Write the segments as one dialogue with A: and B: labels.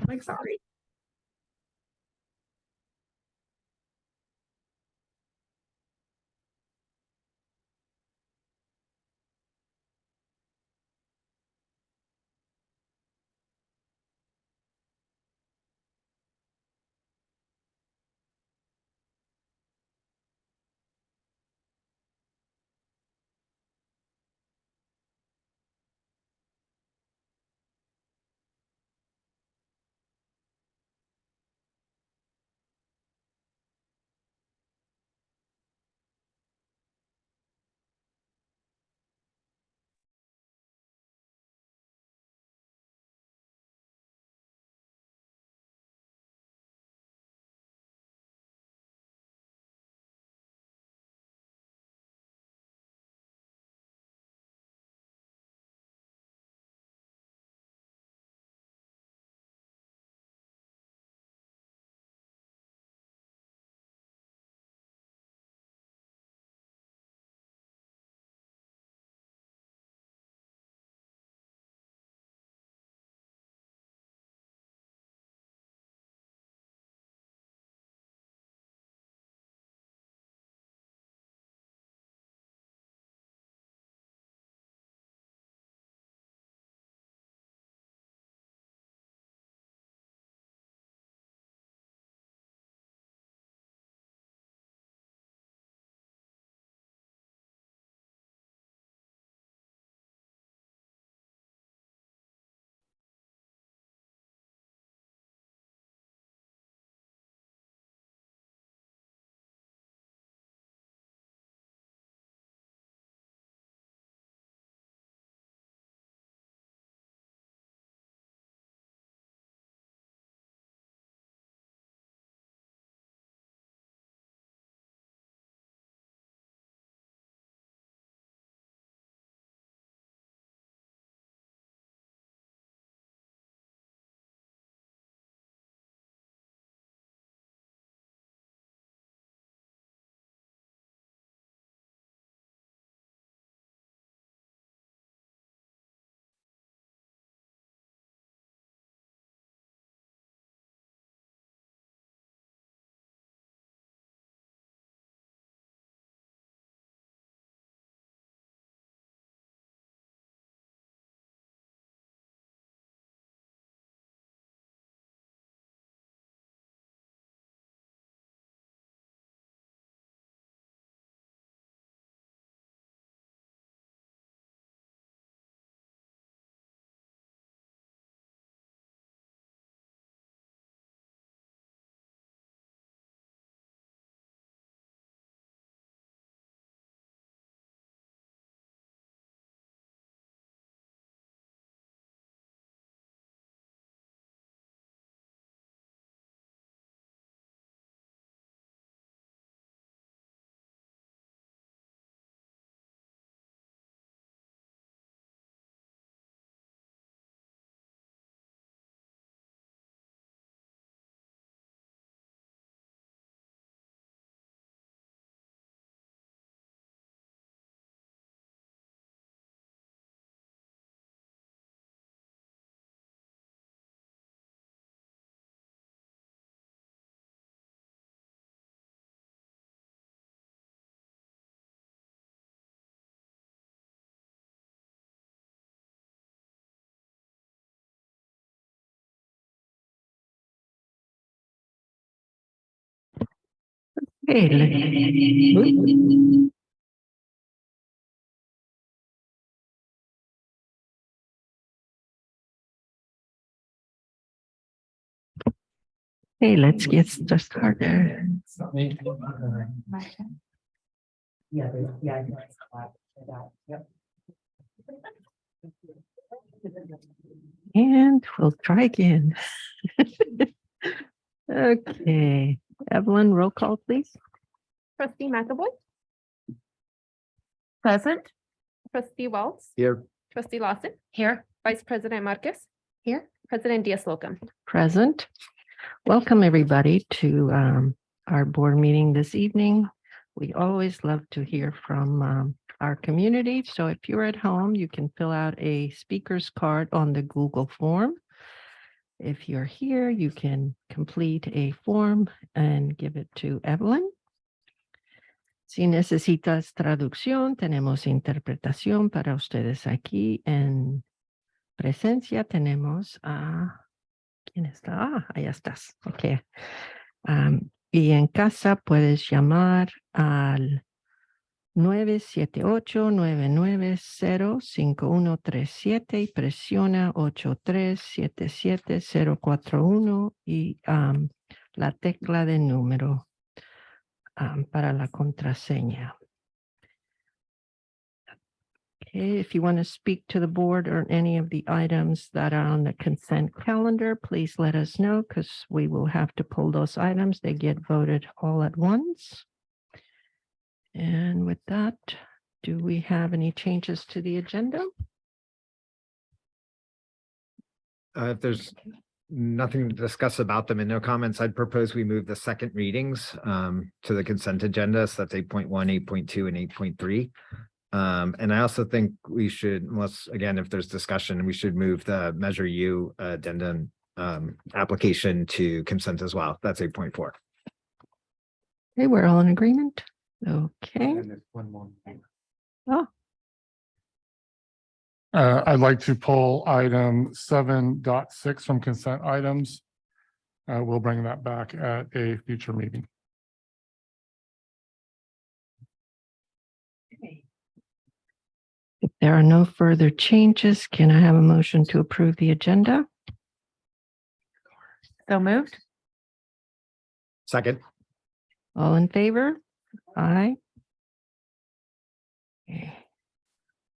A: Like, sorry. Hey, hey, let's get started. And we'll try again. Okay, Evelyn, roll call, please.
B: Trustee McAvoy,
A: Present.
B: Trustee Wells,
C: Here.
B: Trustee Lawson,
A: Here.
B: Vice President Marcus,
A: Here.
B: President Diaz-Locum.
A: Present. Welcome, everybody, to our board meeting this evening. We always love to hear from our community. So if you're at home, you can fill out a speaker's card on the Google form. If you're here, you can complete a form and give it to Evelyn. Si necesitas traducción, tenemos interpretación para ustedes aquí en presencia. Tenemos a... ¿Quién está? Ah, allá estás. Ok. Y en casa puedes llamar al 978-990-5137 y presiona 8377041 y la tecla de número para la contraseña. Okay, if you want to speak to the board or any of the items that are on the consent calendar, please let us know because we will have to pull those items. They get voted all at once. And with that, do we have any changes to the agenda?
C: If there's nothing to discuss about them and no comments, I'd propose we move the second readings to the consent agenda. So that's 8.1, 8.2, and 8.3. And I also think we should, unless, again, if there's discussion, we should move the Measure U addendum application to consent as well. That's 8.4.
A: Okay, we're all in agreement. Okay.
D: And there's one more.
A: Oh,
D: I'd like to pull item 7.6 from consent items. We'll bring that back at a future meeting.
A: if there are no further changes, can I have a motion to approve the agenda?
B: So moved.
C: Second.
A: All in favor? Aye. Okay.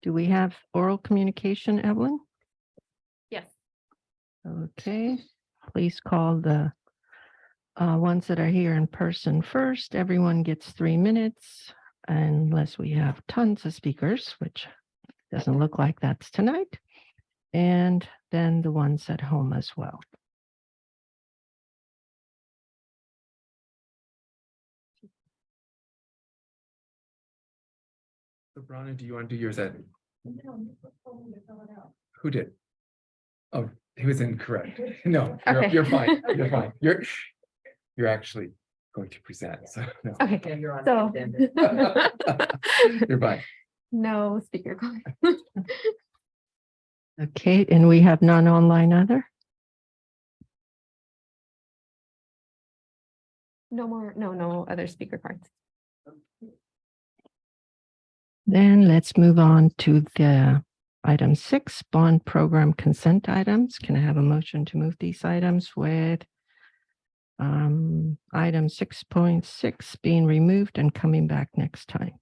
A: Do we have oral communication, Evelyn?
B: Yes.
A: Okay, please call the ones that are here in person first. Everyone gets 3 minutes unless we have tons of speakers, which doesn't look like that's tonight. And then the ones at home as well.
E: So Bronna, do you want to do yours at? Who did? Oh, he was incorrect. No,
B: Okay.
E: you're fine. You're fine. You're actually going to present, so no.
B: Okay. So.
E: You're fine.
B: No speaker card.
A: Okay, and we have none online either.
B: No other speaker cards.
A: Then let's move on to the item 6, bond program consent items. Can I have a motion to move these items with item 6.6 being removed and coming back next time?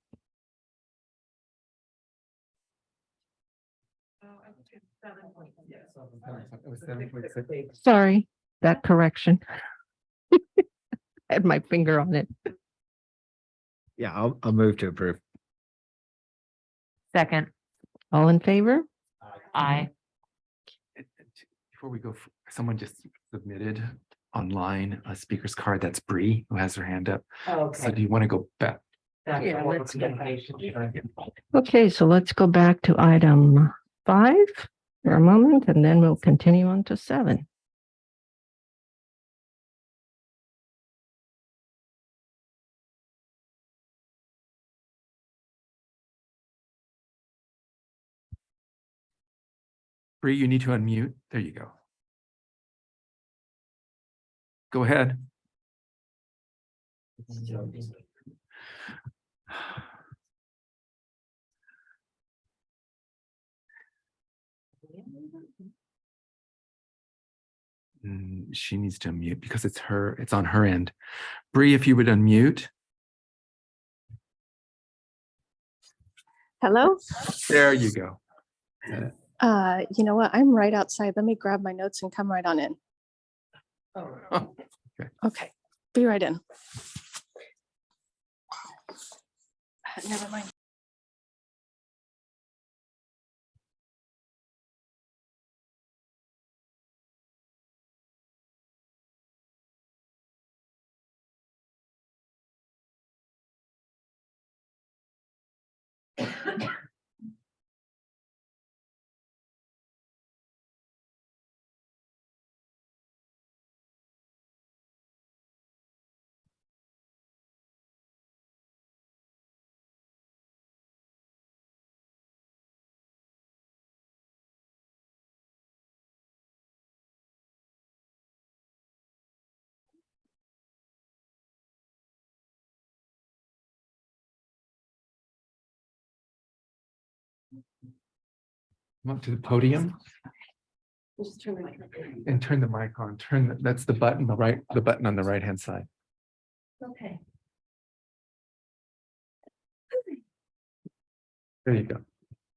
E: It was 7.6.
A: Sorry, that correction. I had my finger on it.
C: Yeah, I'll move to approve.
F: Second,
A: All in favor?
F: aye.
E: Before we go, someone just submitted online a speaker's card. That's Bree, who has her hand up. So do you want to go back?
A: Yeah, let's go. Okay, so let's go back to item 5 for a moment, and then we'll continue on to 7.
E: Bree, you need to unmute. There you go. Go ahead. She needs to unmute because it's on her end. Bree, if you would unmute.
G: Hello?
E: There you go.
G: You know what? I'm right outside. Let me grab my notes and come right on in.
E: Oh,
G: Okay, be right in. Never mind.
E: Come up to the podium and turn the mic on. That's the button, the button on the right-hand side.
B: Okay.
E: There you go.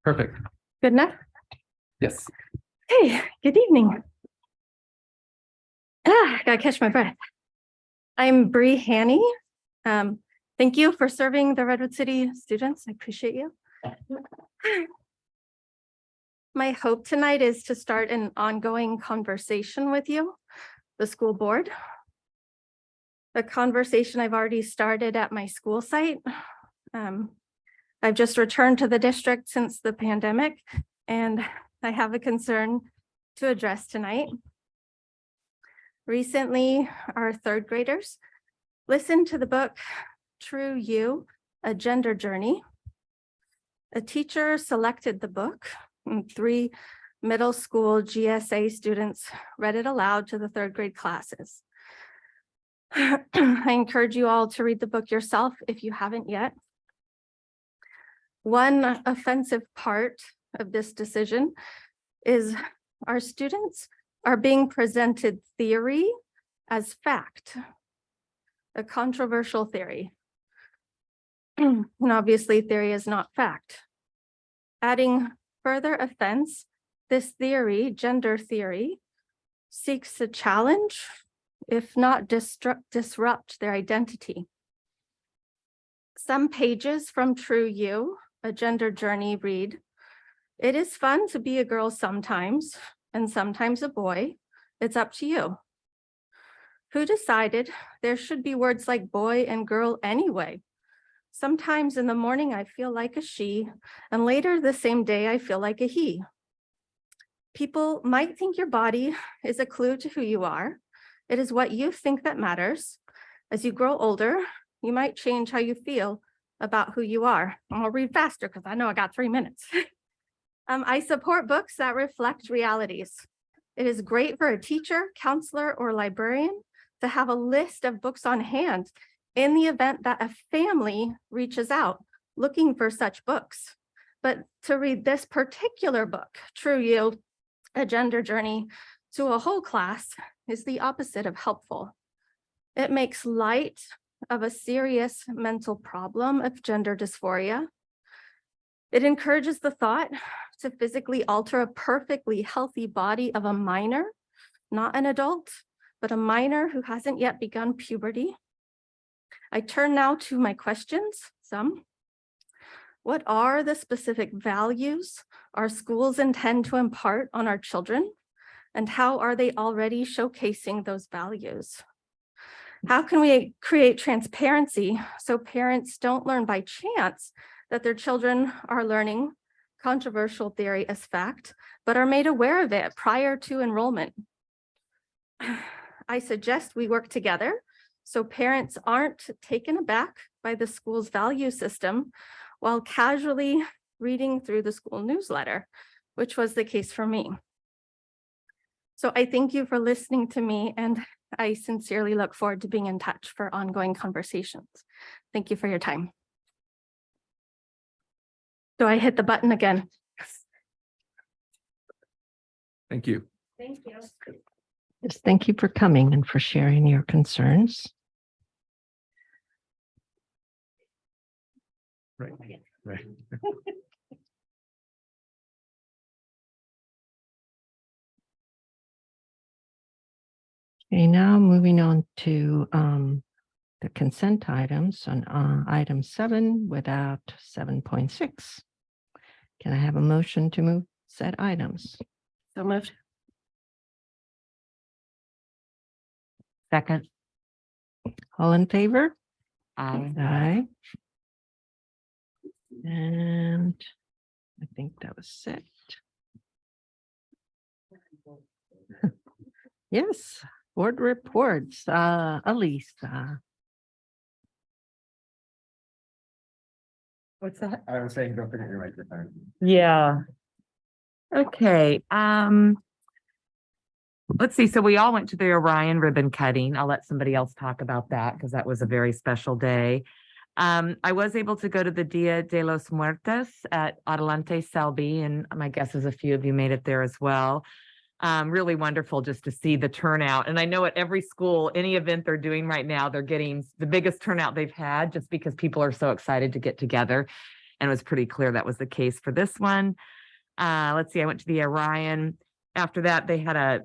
E: Perfect.
G: Good enough?
E: Yes.
G: Hey, good evening. Gotta catch my breath. I'm Bree Hanny. Thank you for serving the Redwood City students. I appreciate you. My hope tonight is to start an ongoing conversation with you, the school board. A conversation I've already started at my school site. I've just returned to the district since the pandemic, and I have a concern to address tonight. Recently, our third graders listened to the book, True You, A Gender Journey. A teacher selected the book, and 3 middle school GSA students read it aloud to the third grade classes. I encourage you all to read the book yourself if you haven't yet. One offensive part of this decision is our students are being presented theory as fact, a controversial theory. And obviously theory is not fact. Adding further offense, this theory, gender theory, seeks to challenge, if not disrupt their identity. Some pages from True You, A Gender Journey read, "It is fun to be a girl sometimes, and sometimes a boy. It's up to you. Who decided there should be words like boy and girl anyway? Sometimes in the morning I feel like a she, and later the same day I feel like a he. People might think your body is a clue to who you are. It is what you think that matters. As you grow older, you might change how you feel about who you are." I'll read faster because I know I got 3 minutes. I support books that reflect realities. It is great for a teacher, counselor, or librarian to have a list of books on hand in the event that a family reaches out looking for such books. But to read this particular book, True You, A Gender Journey, to a whole class is the opposite of helpful. It makes light of a serious mental problem of gender dysphoria. It encourages the thought to physically alter a perfectly healthy body of a minor, not an adult, but a minor who hasn't yet begun puberty. I turn now to my questions, some. What are the specific values our schools intend to impart on our children? And how are they already showcasing those values? How can we create transparency so parents don't learn by chance that their children are learning controversial theory as fact, but are made aware of it prior to enrollment? I suggest we work together so parents aren't taken aback by the school's value system while casually reading through the school newsletter, which was the case for me. So I thank you for listening to me, and I sincerely look forward to being in touch for ongoing conversations. Thank you for your time. Do I hit the button again?
E: Thank you.
B: Thank you.
A: Yes, thank you for coming and for sharing your concerns.
E: Right. Right.
A: Okay, now moving on to the consent items on item 7 without 7.6. Can I have a motion to move said items?
G: So moved.
F: Second.
A: All in favor?
F: Aye.
A: Aye. And I think that was it. Yes, board reports, Elise.
F: What's that?
C: I was saying, don't forget your microphone.
F: Yeah. Okay, let's see. So we all went to the Orion ribbon cutting. I'll let somebody else talk about that because that was a very special day. I was able to go to the Dia de los Muertos at Adelante Selby, and my guess is a few of you made it there as well. Really wonderful just to see the turnout. And I know at every school, any event they're doing right now, they're getting the biggest turnout they've had just because people are so excited to get together. And it was pretty clear that was the case for this one. Let's see, I went to the Orion. After that, they had a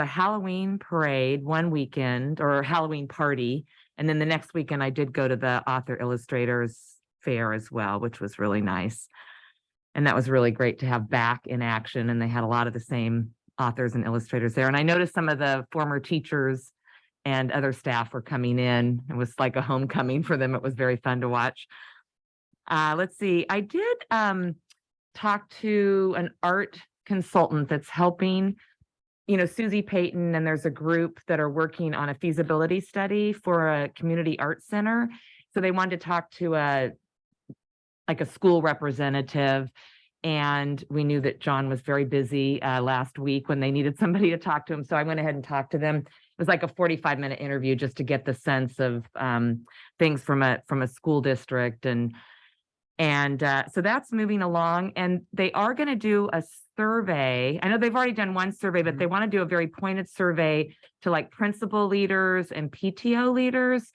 F: Halloween parade one weekend, or Halloween party. And then the next weekend I did go to the Author Illustrators Fair as well, which was really nice. And that was really great to have back in action. And they had a lot of the same authors and illustrators there. And I noticed some of the former teachers and other staff were coming in. It was like a homecoming for them. It was very fun to watch. Let's see, I did talk to an art consultant that's helping, Susie Payton, and there's a group that are working on a feasibility study for a community art center. So they wanted to talk to a school representative. And we knew that John was very busy last week when they needed somebody to talk to him. So I went ahead and talked to them. It was like a 45-minute interview just to get the sense of things from a school district. And so that's moving along. And they are going to do a survey. I know they've already done one survey, but they want to do a very pointed survey to like principal leaders and PTO leaders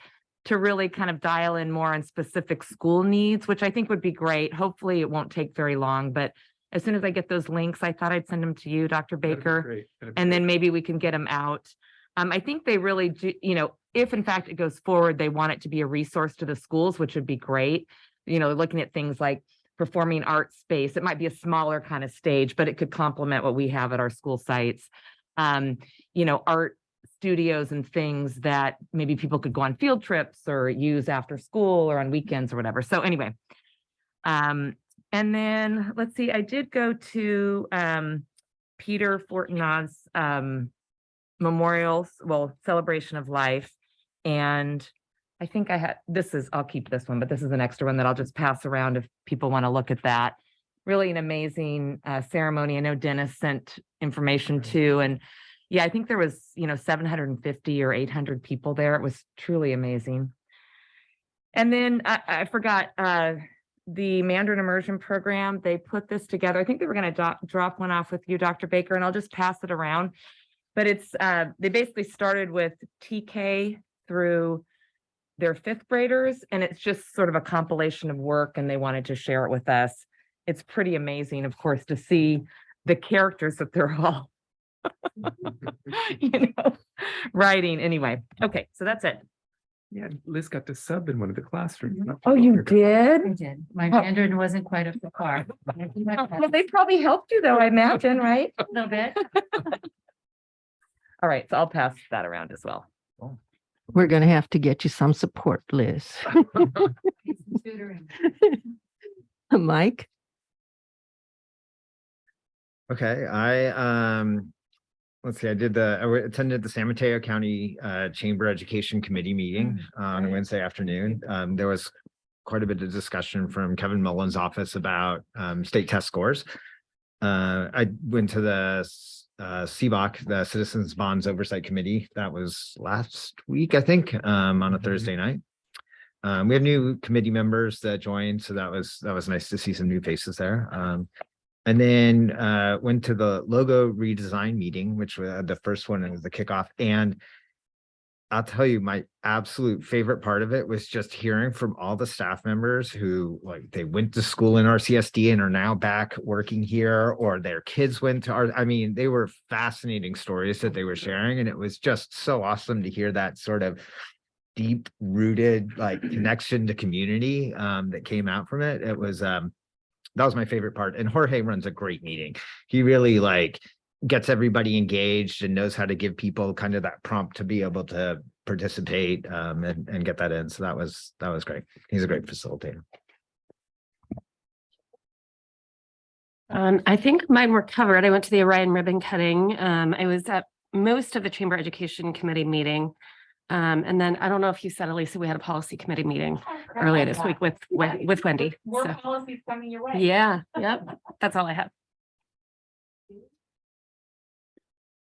F: to really kind of dial in more on specific school needs, which I think would be great. Hopefully it won't take very long, but as soon as I get those links, I thought I'd send them to you, Dr. Baker, and then maybe we can get them out. I think they really do, if in fact it goes forward, they want it to be a resource to the schools, which would be great. Looking at things like performing arts space, it might be a smaller kind of stage, but it could complement what we have at our school sites. Art studios and things that maybe people could go on field trips or use after school or on weekends or whatever. So anyway, and then let's see, I did go to Peter Fortinand's celebration of life. And I think I'll keep this one, but this is an extra one that I'll just pass around if people want to look at that. Really an amazing ceremony. I know Dennis sent information too. And yeah, I think there was, 750 or 800 people there. It was truly amazing. And then I forgot the Mandarin Immersion Program. They put this together. I think they were going to drop one off with you, Dr. Baker, and I'll just pass it around. But it's they basically started with TK through their 5th graders, and it's just sort of a compilation of work, and they wanted to share it with us. It's pretty amazing, of course, to see the characters that they're all writing. Anyway, okay, so that's it.
E: Yeah, Liz got to sub in one of the classrooms.
F: Oh, you did?
B: I did. My
F: Oh.
B: Mandarin wasn't quite up to par.
F: Well, they probably helped you though, I imagine, right?
B: A little bit.
F: All right, so I'll pass that around as well.
A: We're going to have to get you some support, Liz.
B: Tutoring.
A: Mike?
C: Okay, let's see, I attended the San Mateo County Chamber Education Committee meeting on a Wednesday afternoon. There was quite a bit of discussion from Kevin Mullen's office about state test scores. I went to the CBOC, the Citizens Bonds Oversight Committee. That was last week, I think, on a Thursday night. We have new committee members that joined, so that was nice to see some new faces there. And then went to the logo redesign meeting, which was the first one as the kickoff. And I'll tell you, my absolute favorite part of it was just hearing from all the staff members who, like, they went to school in RCSD and are now back working here, or their kids went to they were fascinating stories that they were sharing. And it was just so awesome to hear that sort of deep rooted connection to community that came out from it. It was that was my favorite part. And Jorge runs a great meeting. He really gets everybody engaged and knows how to give people kind of that prompt to be able to participate and get that in. So that was great. He's a great facilitator.
H: I think mine were covered. I went to the Orion ribbon cutting. I was at most of the Chamber Education Committee meeting. And then I don't know if you said, Elisa, we had a policy committee meeting earlier this week with Wendy.
F: More
H: So,
F: policies coming your way.
H: yeah, yep, that's all I have.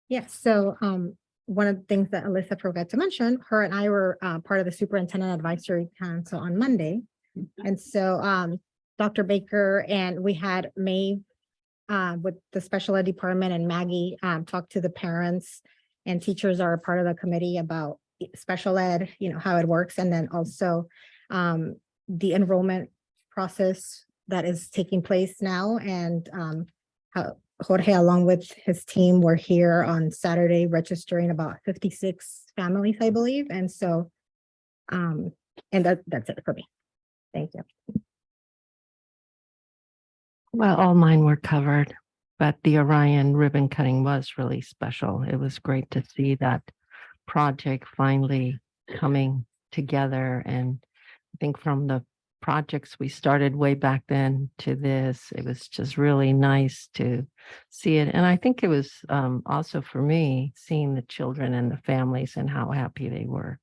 I: Yes, so one of the things that Alyssa forgot to mention, her and I were part of the Superintendent Advisory Council on Monday. And so Dr. Baker and we had Maeve with the special ed department and Maggie talk to the parents, and teachers are a part of the committee about special ed, how it works. And then also the enrollment process that is taking place now. And how Jorge, along with his team, were here on Saturday registering about 56 families, I believe. And so, and that's it for me. Thank you.
A: Well, all mine were covered, but the Orion ribbon cutting was really special. It was great to see that project finally coming together. And I think from the projects we started way back then to this, it was just really nice to see it. And I think it was also for me, seeing the children and the families and how happy they were.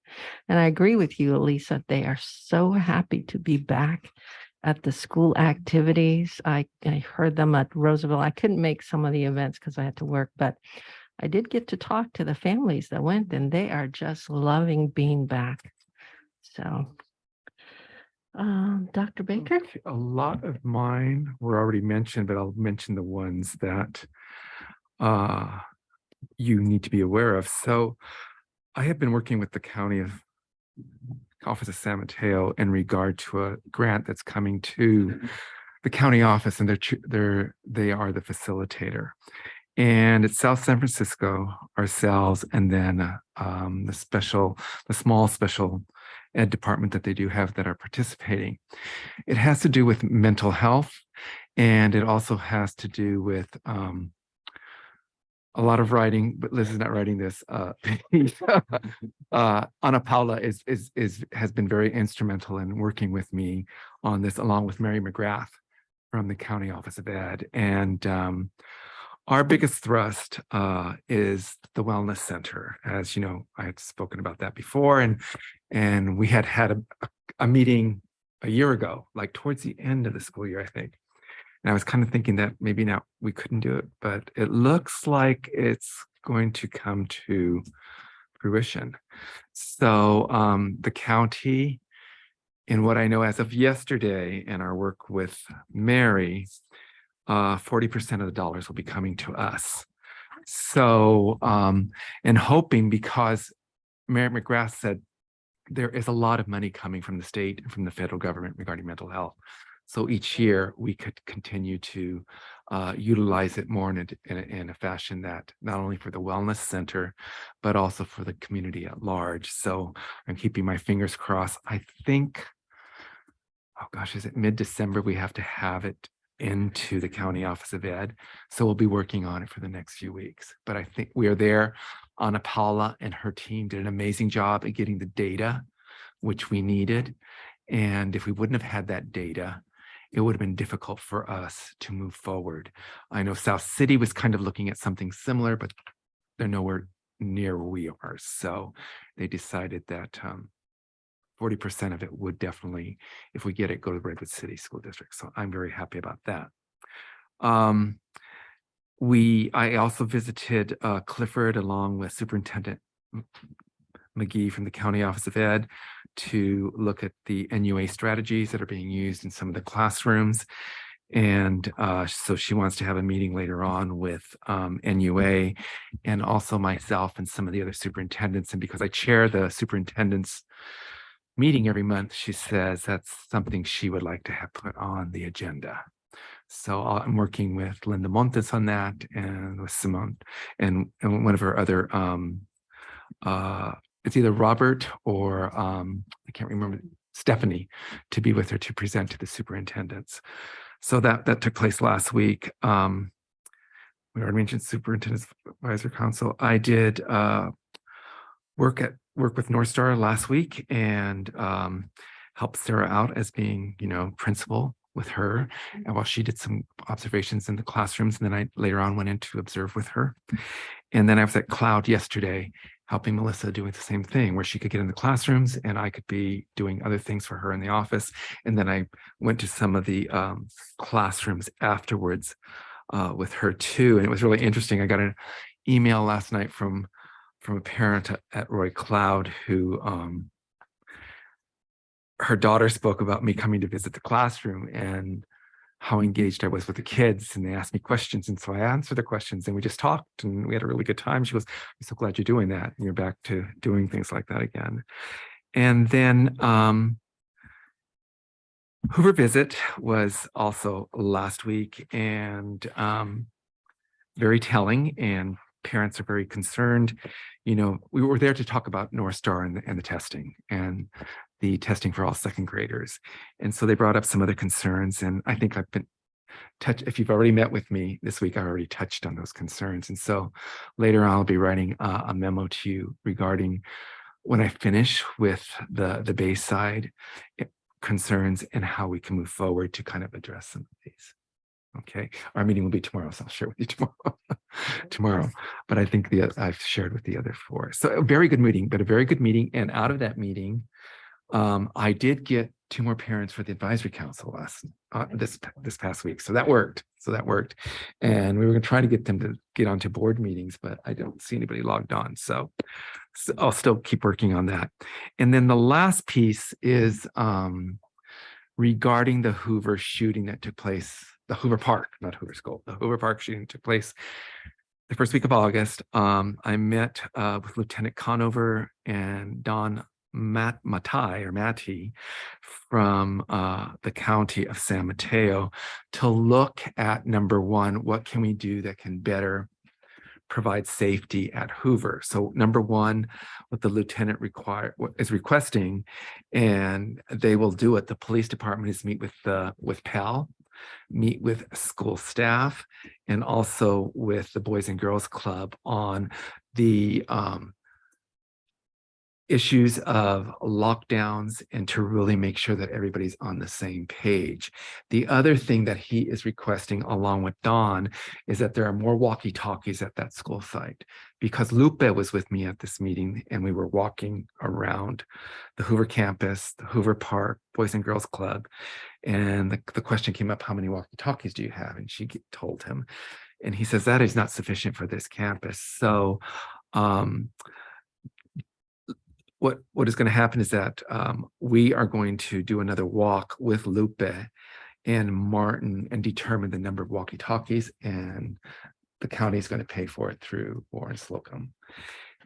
A: And I agree with you, Elisa, they are so happy to be back at the school activities. I heard them at Roosevelt. I couldn't make some of the events because I had to work, but I did get to talk to the families that went, and they are just loving being back. So, Dr. Baker?
E: Okay, a lot of mine were already mentioned, but I'll mention the ones that you need to be aware of. So I have been working with the county of Office of San Mateo in regard to a grant that's coming to the county office, and they are the facilitator. And it's South San Francisco, ourselves, and then the small special ed department that they do have that are participating. It has to do with mental health, and it also has to do with a lot of writing, but Liz is not writing this. Ana Paula has been very instrumental in working with me on this, along with Mary McGrath from the County Office of Ed. And our biggest thrust is the Wellness Center. As you know, I had spoken about that before, and we had a meeting a year ago, like towards the end of the school year, I think. And I was kind of thinking that maybe now we couldn't do it, but it looks like it's going to come to fruition. So the county, in what I know as of yesterday, and our work with Mary, 40% of the dollars will be coming to us. So, and hoping, because Mary McGrath said there is a lot of money coming from the state and from the federal government regarding mental health. So each year we could continue to utilize it more in a fashion that not only for the wellness center, but also for the community at large. So I'm keeping my fingers crossed. I think, oh gosh, is it mid-December? We have to have it into the County Office of Ed. So we'll be working on it for the next few weeks. But I think we are there. Ana Paula and her team did an amazing job at getting the data, which we needed. And if we wouldn't have had that data, it would have been difficult for us to move forward. I know South City was kind of looking at something similar, but they're nowhere near where we are. So they decided that 40% of it would definitely, if we get it, go to the Redwood City School District. So I'm very happy about that. I also visited Clifford along with Superintendent McGee from the County Office of Ed to look at the NUA strategies that are being used in some of the classrooms. And so she wants to have a meeting later on with NUA and also myself and some of the other superintendents. And because I chair the superintendent's meeting every month, she says that's something she would like to have put on the agenda. So I'm working with Linda Montes on that, and with Simone and one of her other it's either Robert or I can't remember, Stephanie, to be with her to present to the superintendents. So that took place last week. We already mentioned Superintendent's Advisor Council. I did work with North Star last week and helped Sarah out as being, principal with her. And while she did some observations in the classrooms, and then I later on went in to observe with her. And then I was at Cloud yesterday, helping Melissa doing the same thing, where she could get in the classrooms and I could be doing other things for her in the office. And then I went to some of the classrooms afterwards with her too. And it was really interesting. I got an email last night from a parent at Roy Cloud who her daughter spoke about me coming to visit the classroom and how engaged I was with the kids, and they asked me questions. And so I answered the questions and we just talked and we had a really good time. She goes, "I'm so glad you're doing that. And you're back to doing things like that again." And then Hoover Visit was also last week, and very telling, and parents are very concerned. You know, we were there to talk about North Star and the testing and the testing for all second graders. And so they brought up some other concerns, and I think I've been if you've already met with me this week, I already touched on those concerns. And so later on, I'll be writing a memo to you regarding when I finish with the Bayside concerns and how we can move forward to kind of address some of these. Okay, our meeting will be tomorrow, so I'll share with you tomorrow. But I think I've shared with the other four. So a very good meeting, but a very good meeting. And out of that meeting, I did get 2 more parents for the advisory council this past week. So that worked. And we were going to try to get them to get onto board meetings, but I don't see anybody logged on. So I'll still keep working on that. And then the last piece is regarding the Hoover shooting that took place, the Hoover Park, not Hoover School, the Hoover Park shooting took place the first week of August. I met with Lieutenant Conover and Don Matty from the county of San Mateo to look at, number one, what can we do that can better provide safety at Hoover. So number one, what the lieutenant is requesting, and they will do it. The police department is meet with PAL, meet with school staff, and also with the Boys and Girls Club on the issues of lockdowns and to really make sure that everybody's on the same page. The other thing that he is requesting along with Don is that there are more walkie-talkies at that school site, because Lupe was with me at this meeting and we were walking around the Hoover campus, the Hoover Park, Boys and Girls Club. And the question came up, how many walkie-talkies do you have? And she told him, and he says, that is not sufficient for this campus. So, what is going to happen is that we are going to do another walk with Lupe and Martin and determine the number of walkie-talkies, and the county is going to pay for it through Warren Slocum.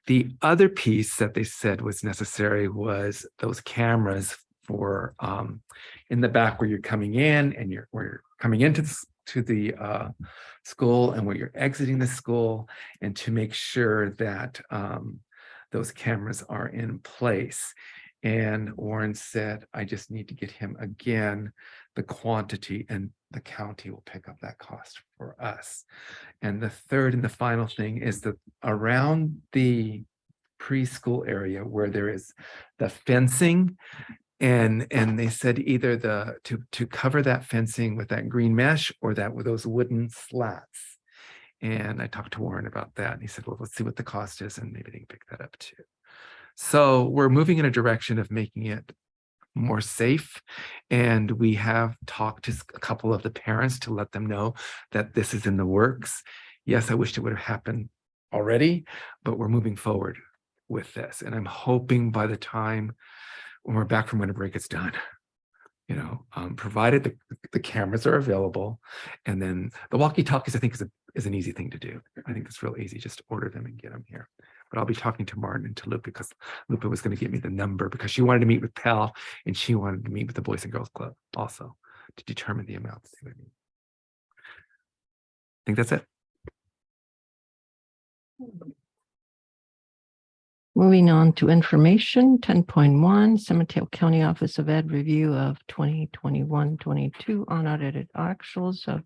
E: The other piece that they said was necessary was those cameras for in the back where you're coming in and where you're coming into the school and where you're exiting the school, and to make sure that those cameras are in place. And Warren said, I just need to get him again the quantity, and the county will pick up that cost for us. And the third and the final thing is that around the preschool area where there is the fencing, and they said either to cover that fencing with that green mesh or that with those wooden slats. And I talked to Warren about that, and he said, well, let's see what the cost is, and maybe they can pick that up too. So we're moving in a direction of making it more safe. And we have talked to a couple of the parents to let them know that this is in the works. Yes, I wished it would have happened already, but we're moving forward with this. And I'm hoping by the time when we're back from winter break, it's done. You know, provided the cameras are available, and then the walkie-talkies, I think is an easy thing to do. I think it's real easy, just to order them and get them here. But I'll be talking to Martin and to Lupe, because Lupe was going to give me the number, because she wanted to meet with Pal and she wanted to meet with the Boys and Girls Club also to determine the amounts. I think that's it.
A: Moving on to information, 10.1, San Mateo County Office of Ed review of 2021-22 unaudited actuals of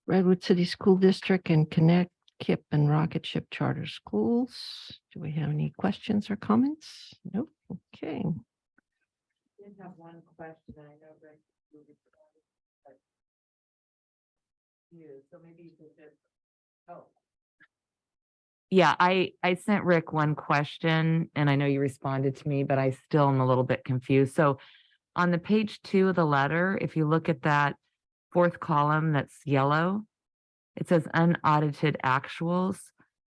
A: Redwood City School District and Connect, KIP, and Rocket Ship Charter Schools. Do we have any questions or comments? Nope. Okay.
F: I did have one question. I know Rick. So maybe you could just, yeah, I sent Rick one question, and I know you responded to me, but I still am a little bit confused. So on the page 2 of the letter, if you look at that 4th column that's yellow, it says unaudited actuals.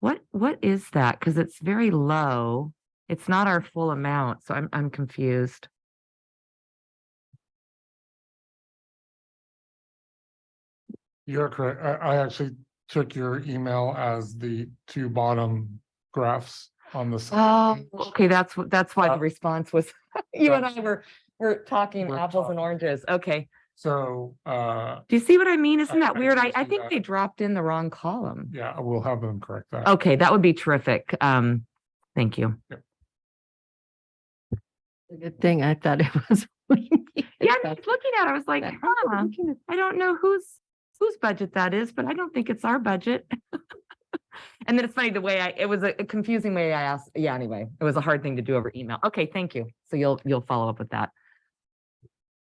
F: What is that? Because it's very low. It's not our full amount, so I'm confused.
D: You're correct. I actually took your email as the two bottom graphs on the.
F: Oh,
D: side.
F: okay, that's why the
D: Uh,
F: response was, you and I were talking
D: We're
F: apples and
D: talking.
F: oranges. Okay.
D: So,
F: Do you see what I mean? Isn't
D: I
F: that weird?
D: do
F: I
D: see
F: think
D: that.
F: they dropped in the wrong column.
D: yeah, we'll have them correct that.
F: Okay, that would be terrific. Thank you.
A: A good thing I thought it was.
F: Yeah, I was looking at it, I was like, huh, I don't know whose budget that is, but I don't think it's our budget. And then it's funny the way it was a confusing way I asked. Yeah, anyway, it was a hard thing to do over email. Okay, thank you. So you'll follow up with that.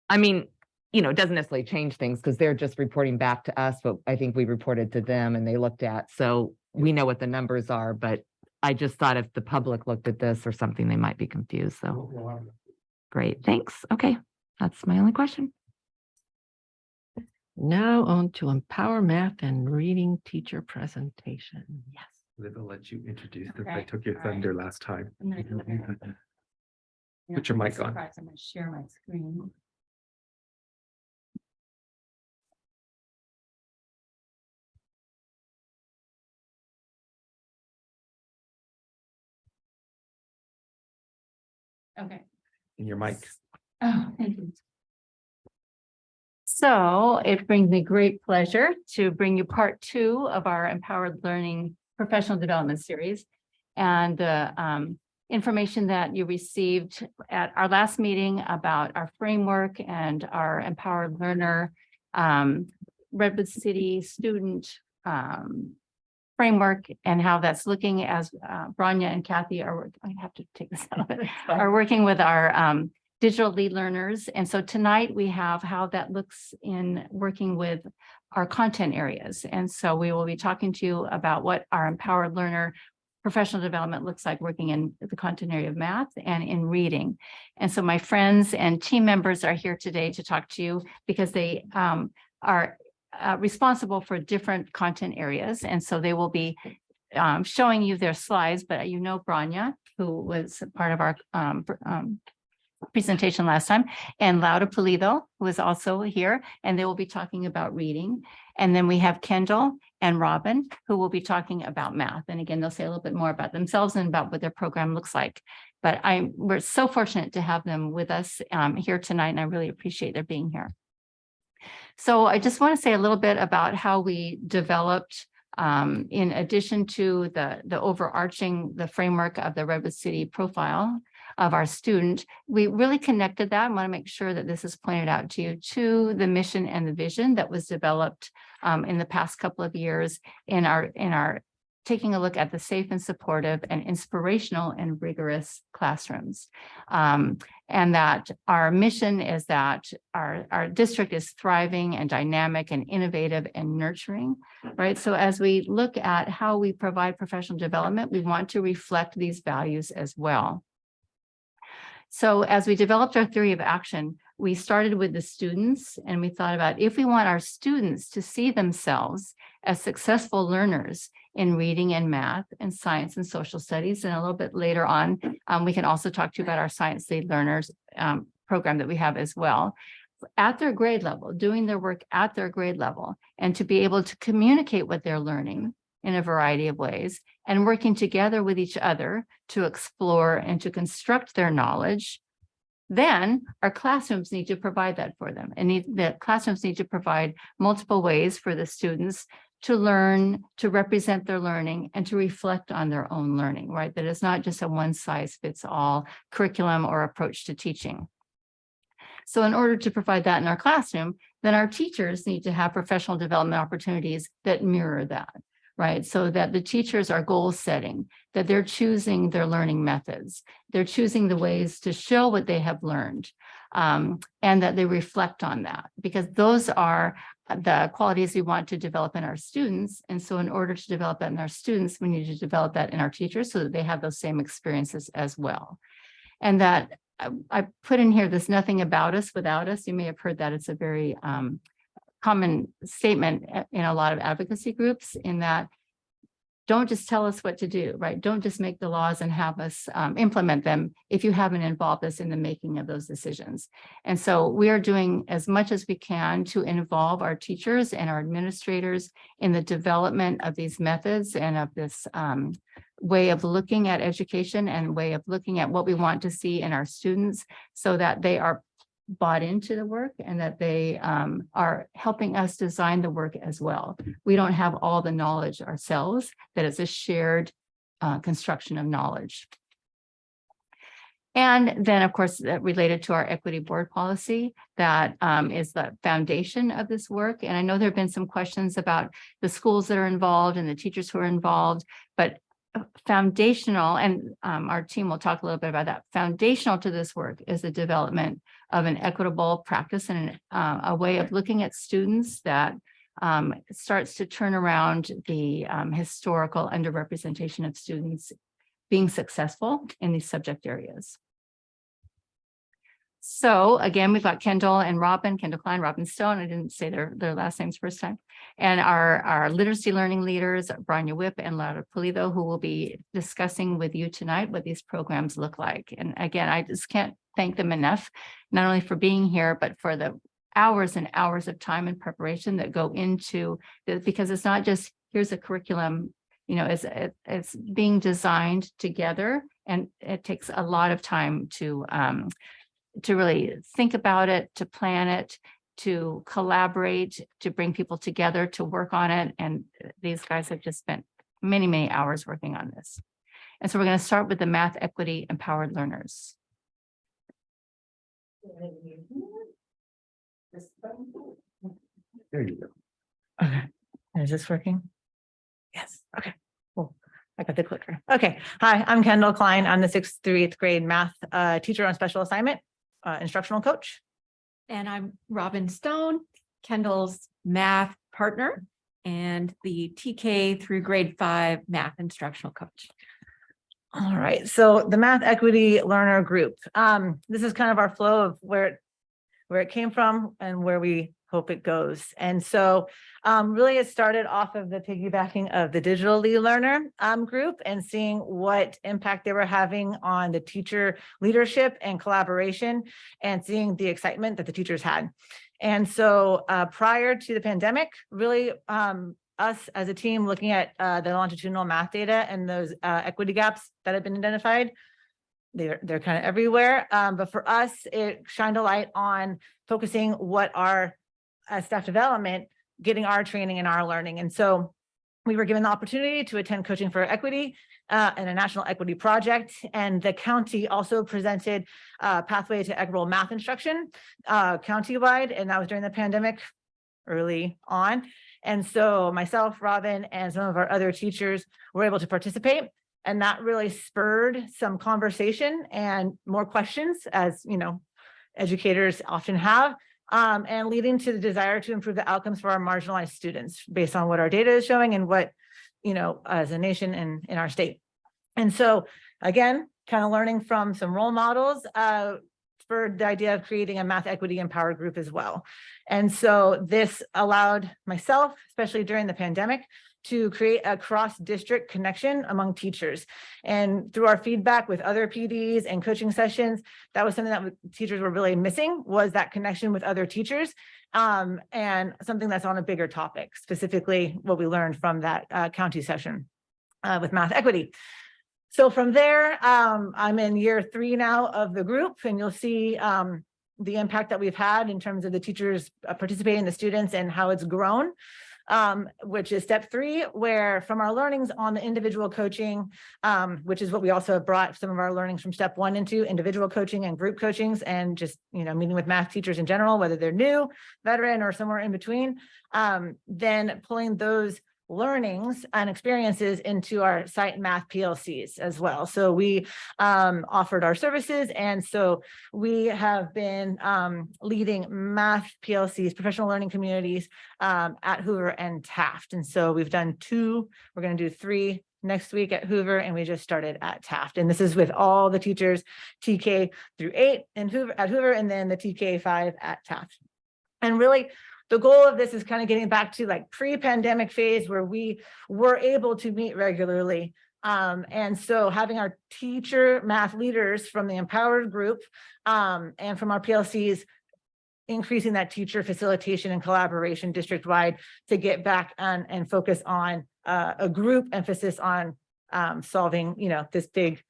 F: I mean, it doesn't necessarily change things because they're just reporting back to us, but I think we reported to them and they looked at, so we know what the numbers are, but I just thought if the public looked at this or something, they might be confused. So
D: We'll have them.
F: great, thanks. Okay, that's my only question.
A: Now on to Empower Math and Reading Teacher Presentation. Yes.
E: Liv will let you introduce this. I
B: Okay,
E: took your
B: all right.
E: thunder last time.
B: I'm gonna go there. You're
E: Put your
B: gonna be
E: mic on.
B: surprised, I'm gonna share my screen. Okay.
E: In your mic.
B: Oh, thank you. So it brings me great pleasure to bring you part 2 of our Empowered Learning Professional Development Series. And the information that you received at our last meeting about our framework and our Empowered Learner Redwood City student framework and how that's looking as Branya and Kathy I have to take this out, are working with our digital lead learners. And so tonight we have how that looks in working with our content areas. And so we will be talking to you about what our Empowered Learner professional development looks like working in the content area of math and in reading. And so my friends and team members are here today to talk to you because they are responsible for different content areas. And so they will be showing you their slides, but Branya, who was part of our presentation last time, and Laura Pulido, who is also here, and they will be talking about reading. And then we have Kendall and Robin, who will be talking about math. And again, they'll say a little bit more about themselves and about what their program looks like. But we're so fortunate to have them with us here tonight, and I really appreciate their being here. So I just want to say a little bit about how we developed, in addition to the overarching, the framework of the Redwood City profile of our student, we really connected that. I want to make sure that this is pointed out to you to the mission and the vision that was developed in the past couple of years in our taking a look at the safe and supportive and inspirational and rigorous classrooms. And that our mission is that our district is thriving and dynamic and innovative and nurturing, right? So as we look at how we provide professional development, we want to reflect these values as well. So as we developed our theory of action, we started with the students and we thought about if we want our students to see themselves as successful learners in reading and math and science and social studies. And a little bit later on, we can also talk to you about our Science Lead Learners program that we have as well. At their grade level, doing their work at their grade level, and to be able to communicate what they're learning in a variety of ways, and working together with each other to explore and to construct their knowledge, then our classrooms need to provide that for them. And the classrooms need to provide multiple ways for the students to learn, to represent their learning, and to reflect on their own learning, right? That it's not just a one-size-fits-all curriculum or approach to teaching. So in order to provide that in our classroom, then our teachers need to have professional development opportunities that mirror that, right? So that the teachers are goal setting, that they're choosing their learning methods, they're choosing the ways to show what they have learned, and that they reflect on that, because those are the qualities we want to develop in our students. And so in order to develop that in our students, we need to develop that in our teachers so that they have those same experiences as well. And that I put in here, there's nothing about us without us. You may have heard that. It's a very common statement in a lot of advocacy groups, in that don't just tell us what to do, right? Don't just make the laws and have us implement them if you haven't involved us in the making of those decisions. And so we are doing as much as we can to involve our teachers and our administrators in the development of these methods and of this way of looking at education and way of looking at what we want to see in our students so that they are bought into the work and that they are helping us design the work as well. We don't have all the knowledge ourselves, that it's a shared construction of knowledge. And then, of course, related to our equity board policy, that is the foundation of this work. And I know there have been some questions about the schools that are involved and the teachers who are involved, but foundational, and our team will talk a little bit about that. Foundational to this work is the development of an equitable practice and a way of looking at students that starts to turn around the historical underrepresentation of students being successful in these subject areas. So again, we've got Kendall and Robin, Kendall Klein, Robin Stone. I didn't say their last names first time. And our literacy learning leaders, Branya Whip and Laura Pulido, who will be discussing with you tonight what these programs look like. And again, I just can't thank them enough, not only for being here, but for the hours and hours of time and preparation that go into this, because it's not just, here's a curriculum, you know, it's being designed together, and it takes a lot of time to really think about it, to plan it, to collaborate, to bring people together to work on it. And these guys have just spent many, many hours working on this. And so we're going to start with the math equity empowered learners.
E: There you go.
J: Okay, is this working? Yes, okay, cool. I got the clicker. Okay, hi, I'm Kendall Klein. I'm the 6th through 8th grade math teacher on special assignment, instructional coach.
K: And I'm Robin Stone, Kendall's math partner and the TK through grade 5 math instructional coach.
J: All right, so the math equity learner group. This is kind of our flow of where it came from and where we hope it goes. And so really it started off of the piggybacking of the digital lead learner group and seeing what impact they were having on the teacher leadership and collaboration and seeing the excitement that the teachers had. And so prior to the pandemic, really us as a team looking at the longitudinal math data and those equity gaps that have been identified, they're kind of everywhere. But for us, it shined a light on focusing what our staff development, getting our training and our learning. And so we were given the opportunity to attend Coaching for Equity and a national equity project. And the county also presented Pathway to Equitable Math Instruction countywide. And that was during the pandemic early on. And so myself, Robin, and some of our other teachers were able to participate. And that really spurred some conversation and more questions, as you know, educators often have, and leading to the desire to improve the outcomes for our marginalized students based on what our data is showing and what, you know, as a nation and in our state. And so again, kind of learning from some role models for the idea of creating a math equity empowered group as well. And so this allowed myself, especially during the pandemic, to create a cross-district connection among teachers. And through our feedback with other PDs and coaching sessions, that was something that teachers were really missing, was that connection with other teachers, and something that's on a bigger topic, specifically what we learned from that county session with math equity. So from there, I'm in year 3 now of the group, and you'll see the impact that we've had in terms of the teachers participating, the students, and how it's grown. Which is step 3, where from our learnings on the individual coaching, which is what we also have brought some of our learnings from step 1 into individual coaching and group coachings, and just, you know, meeting with math teachers in general, whether they're new, veteran, or somewhere in between, then pulling those learnings and experiences into our site math PLCs as well. So we offered our services, and so we have been leading math PLCs, professional learning communities, at Hoover and Taft. And so we've done 2, we're going to do 3 next week at Hoover, and we just started at Taft. And this is with all the teachers, TK through 8 in Hoover, at Hoover, and then the TK 5 at Taft. And really, the goal of this is kind of getting back to like pre-pandemic phase where we were able to meet regularly. And so having our teacher math leaders from the empowered group and from our PLCs, increasing that teacher facilitation and collaboration district-wide to get back and focus on a group emphasis on solving, this big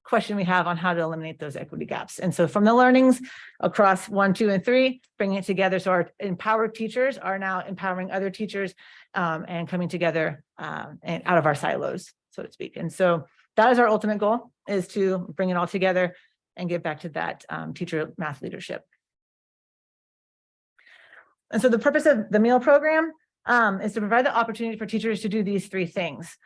J: question we have on how to eliminate those equity gaps. And so from the learnings across 1, 2, and 3, bringing it together. So our empowered teachers are now empowering other teachers and coming together and out of our silos, so to speak. And so that is our ultimate goal, is to bring it all together and get back to that teacher math leadership. And so the purpose of the meal program is to provide the opportunity for teachers to do these 3 things.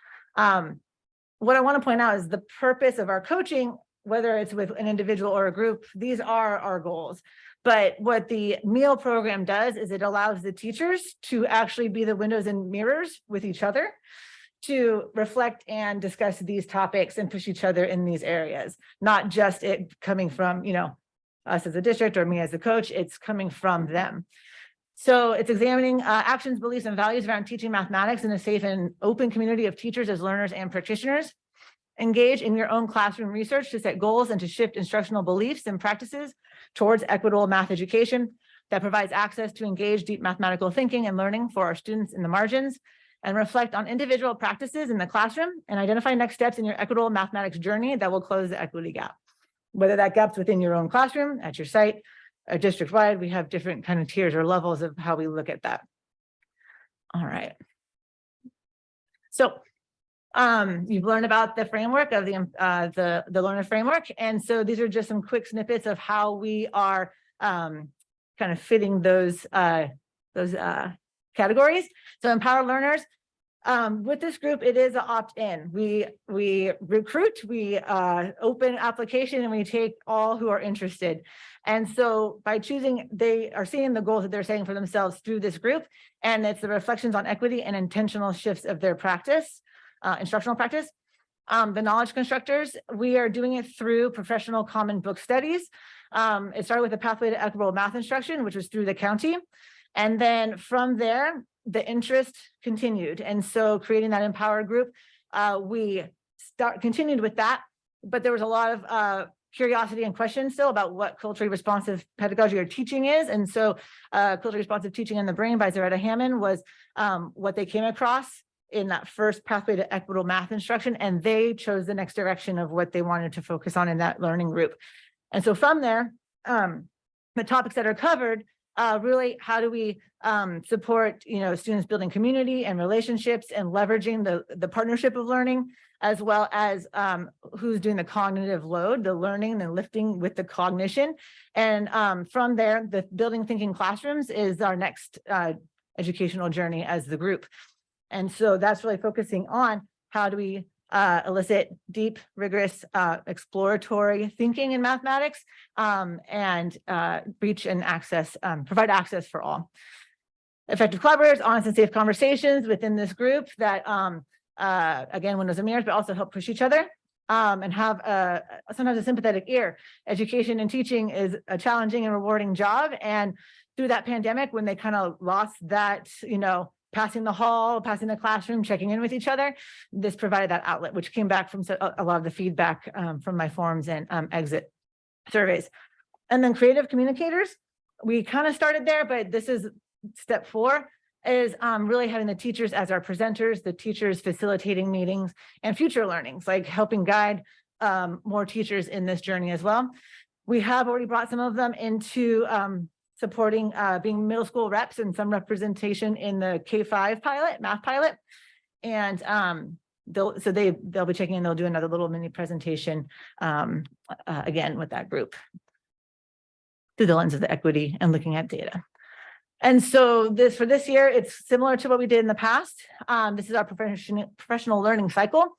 J: What I want to point out is the purpose of our coaching, whether it's with an individual or a group, these are our goals. But what the meal program does is it allows the teachers to actually be the windows and mirrors with each other to reflect and discuss these topics and push each other in these areas, not just it coming from, us as a district or me as a coach, it's coming from them. So it's examining actions, beliefs, and values around teaching mathematics in a safe and open community of teachers as learners and practitioners. Engage in your own classroom research to set goals and to shift instructional beliefs and practices towards equitable math education that provides access to engage deep mathematical thinking and learning for our students in the margins, and reflect on individual practices in the classroom and identify next steps in your equitable mathematics journey that will close the equity gap. Whether that gap's within your own classroom, at your site, district-wide, we have different kind of tiers or levels of how we look at that. All right. So you've learned about the framework of the learner framework. And so these are just some quick snippets of how we are kind of fitting those categories. So empower learners. With this group, it is an opt-in. We recruit, we open application, and we take all who are interested. And so by choosing, they are seeing the goals that they're setting for themselves through this group, and it's the reflections on equity and intentional shifts of their practice, instructional practice. The knowledge constructors, we are doing it through professional common book studies. It started with the pathway to equitable math instruction, which was through the county. And then from there, the interest continued. And so creating that empowered group, we continued with that, but there was a lot of curiosity and questions still about what culturally responsive pedagogy or teaching is. And so culturally responsive teaching in the brain by Zaretta Hammond was what they came across in that first pathway to equitable math instruction. And they chose the next direction of what they wanted to focus on in that learning group. And so from there, the topics that are covered, really, how do we support, students building community and relationships and leveraging the partnership of learning, as well as who's doing the cognitive load, the learning and lifting with the cognition. And from there, the building thinking classrooms is our next educational journey as the group. And so that's really focusing on how do we elicit deep, rigorous, exploratory thinking in mathematics and reach and access, provide access for all. Effective collaborators, honest and safe conversations within this group that, again, windows and mirrors, but also help push each other and have sometimes a sympathetic ear. Education and teaching is a challenging and rewarding job. And through that pandemic, when they kind of lost that, passing the hall, passing the classroom, checking in with each other, this provided that outlet, which came back from a lot of the feedback from my forums and exit surveys. And then creative communicators, we kind of started there, but this is step 4, is really having the teachers as our presenters, the teachers facilitating meetings and future learnings, like helping guide more teachers in this journey as well. We have already brought some of them into supporting being middle school reps and some representation in the K-5 pilot, math pilot. And they'll be checking in, they'll do another little mini presentation again with that group through the lens of the equity and looking at data. And so for this year, it's similar to what we did in the past. This is our professional learning cycle.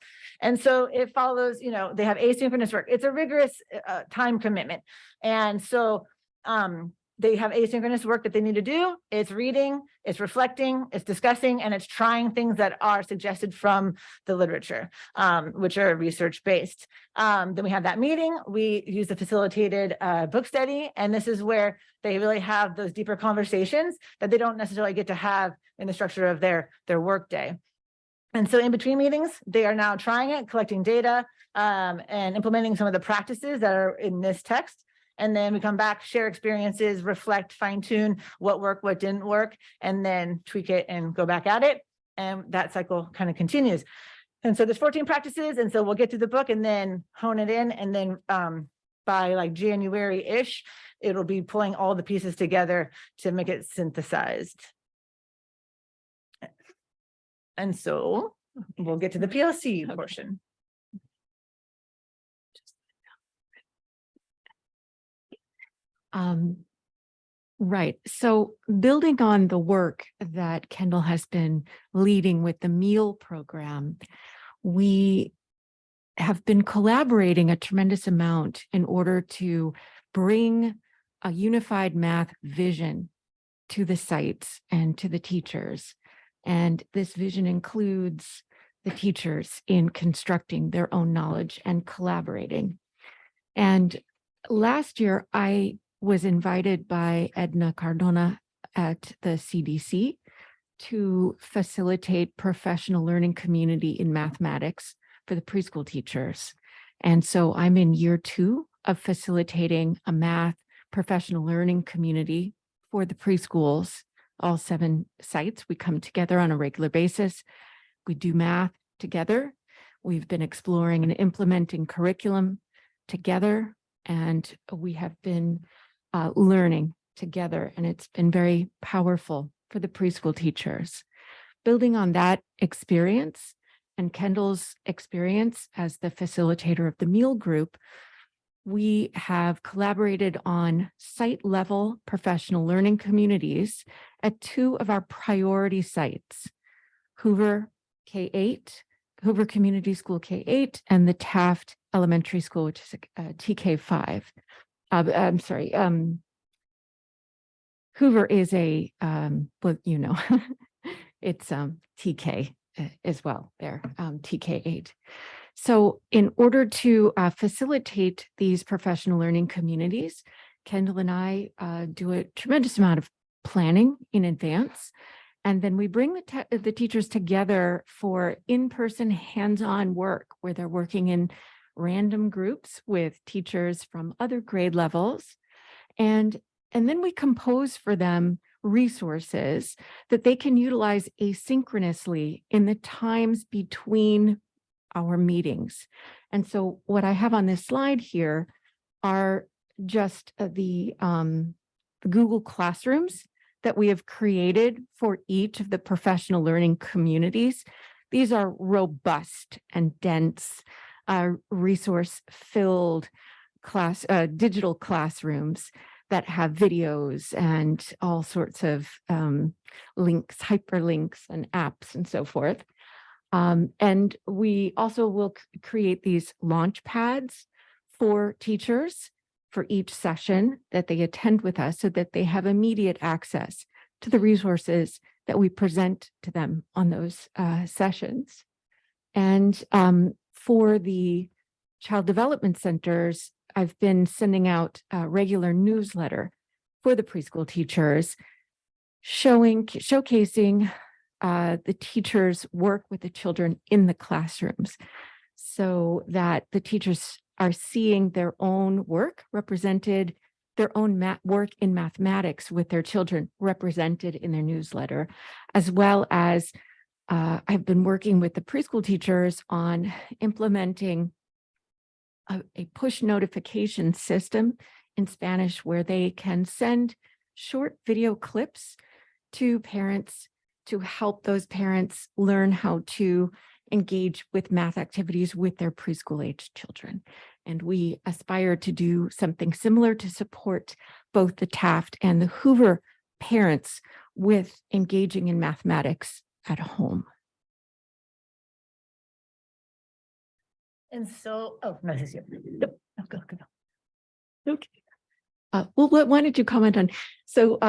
J: And so it follows, they have asynchronous work. It's a rigorous time commitment. And so they have asynchronous work that they need to do. It's reading, it's reflecting, it's discussing, and it's trying things that are suggested from the literature, which are research-based. Then we have that meeting. We use the facilitated book study, and this is where they really have those deeper conversations that they don't necessarily get to have in the structure of their work day. And so in between meetings, they are now trying it, collecting data, and implementing some of the practices that are in this text. And then we come back, share experiences, reflect, fine tune what worked, what didn't work, and then tweak it and go back at it. And that cycle kind of continues. And so there's 14 practices. And so we'll get through the book and then hone it in. And then by like January-ish, it'll be pulling all the pieces together to make it synthesized. And so we'll get to the PLC portion.
L: Right. So building on the work that Kendall has been leading with the meal program, we have been collaborating a tremendous amount in order to bring a unified math vision to the sites and to the teachers. And this vision includes the teachers in constructing their own knowledge and collaborating. And last year, I was invited by Edna Cardona at the CDC to facilitate professional learning community in mathematics for the preschool teachers. And so I'm in year 2 of facilitating a math professional learning community for the preschools, all 7 sites. We come together on a regular basis. We do math together. We've been exploring and implementing curriculum together, and we have been learning together, and it's been very powerful for the preschool teachers. Building on that experience and Kendall's experience as the facilitator of the meal group, we have collaborated on site-level professional learning communities at 2 of our priority sites, Hoover K-8, Hoover Community School K-8, and the Taft Elementary School, which is TK-5. I'm sorry, Hoover is a, well, you know, it's TK as well there, TK-8. So in order to facilitate these professional learning communities, Kendall and I do a tremendous amount of planning in advance. And then we bring the teachers together for in-person hands-on work where they're working in random groups with teachers from other grade levels. And then we compose for them resources that they can utilize asynchronously in the times between our meetings. And so what I have on this slide here are just the Google Classrooms that we have created for each of the professional learning communities. These are robust and dense, resource-filled digital classrooms that have videos and all sorts of links, hyperlinks and apps and so forth. And we also will create these launch pads for teachers for each session that they attend with us so that they have immediate access to the resources that we present to them on those sessions. And for the child development centers, I've been sending out a regular newsletter for the preschool teachers, showcasing the teachers' work with the children in the classrooms so that the teachers are seeing their own work represented, their own work in mathematics with their children represented in their newsletter, as well as I've been working with the preschool teachers on implementing a push notification system in Spanish where they can send short video clips to parents to help those parents learn how to engage with math activities with their preschool age children. And we aspire to do something similar to support both the Taft and the Hoover parents with engaging in mathematics at home.
J: And so, oh, no, this is you. Nope. Oh, go. Okay.
L: Well, why don't you comment on, so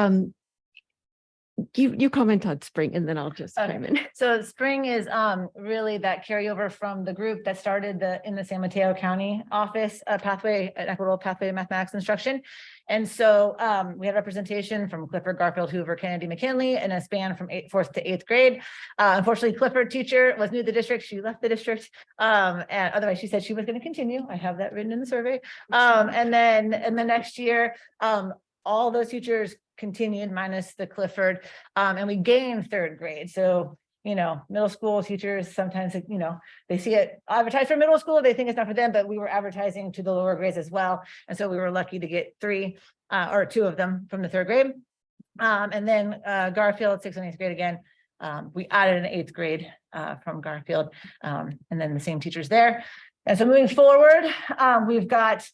L: you comment on spring and then I'll just
J: Okay.
L: chime in.
J: So spring is really that carryover from the group that started in the San Mateo County office, pathway, an equitable pathway to mathematics instruction. And so we had representation from Clifford, Garfield, Hoover, Kennedy, McKinley, in a span from 4th to 8th grade. Unfortunately, Clifford teacher was new to the district. She left the district. And otherwise she said she was going to continue. I have that written in the survey. And then in the next year, all those teachers continued minus the Clifford, and we gained 3rd grade. So, you know, middle school teachers, sometimes, you know, they see it advertised for middle school, they think it's not for them, but we were advertising to the lower grades as well. And so we were lucky to get 3 or 2 of them from the 3rd grade. And then Garfield, 6th and 8th grade again. We added an 8th grade from Garfield, and then the same teachers there. And so moving forward, we've got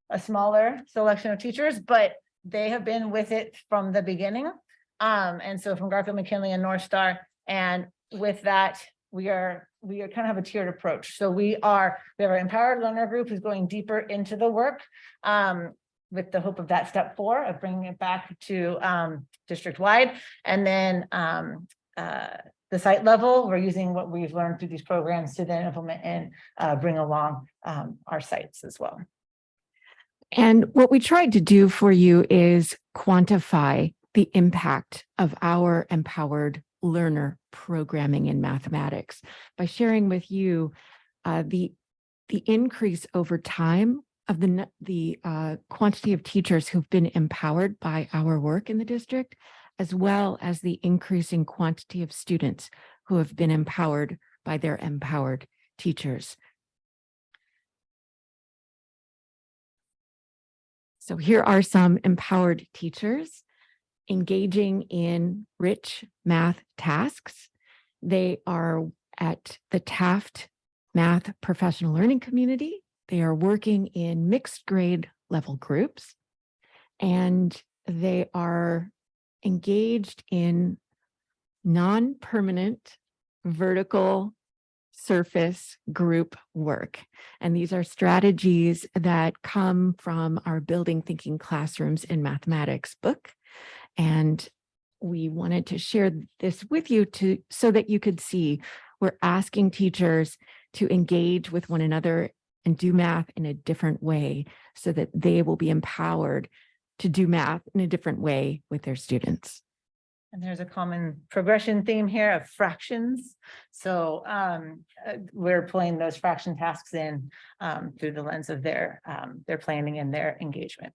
J: a smaller selection of teachers, but they have been with it from the beginning. And so from Garfield, McKinley, and North Star. And with that, we are kind of have a tiered approach. So we have our empowered learner group who's going deeper into the work, with the hope of that step 4 of bringing it back to district wide. And then the site level, we're using what we've learned through these programs to then implement and bring along our sites as well.
L: And what we tried to do for you is quantify the impact of our empowered learner programming in mathematics by sharing with you the increase over time of the quantity of teachers who've been empowered by our work in the district, as well as the increasing quantity of students who have been empowered by their empowered teachers. So here are some empowered teachers engaging in rich math tasks. They are at the Taft Math Professional Learning Community. They are working in mixed grade level groups, and they are engaged in non-permanent vertical surface group work. And these are strategies that come from our Building Thinking Classrooms in Mathematics book. And we wanted to share this with you so that you could see we're asking teachers to engage with one another and do math in a different way so that they will be empowered to do math in a different way with their students.
J: And there's a common progression theme here of fractions. So we're pulling those fraction tasks in through the lens of their planning and their engagement.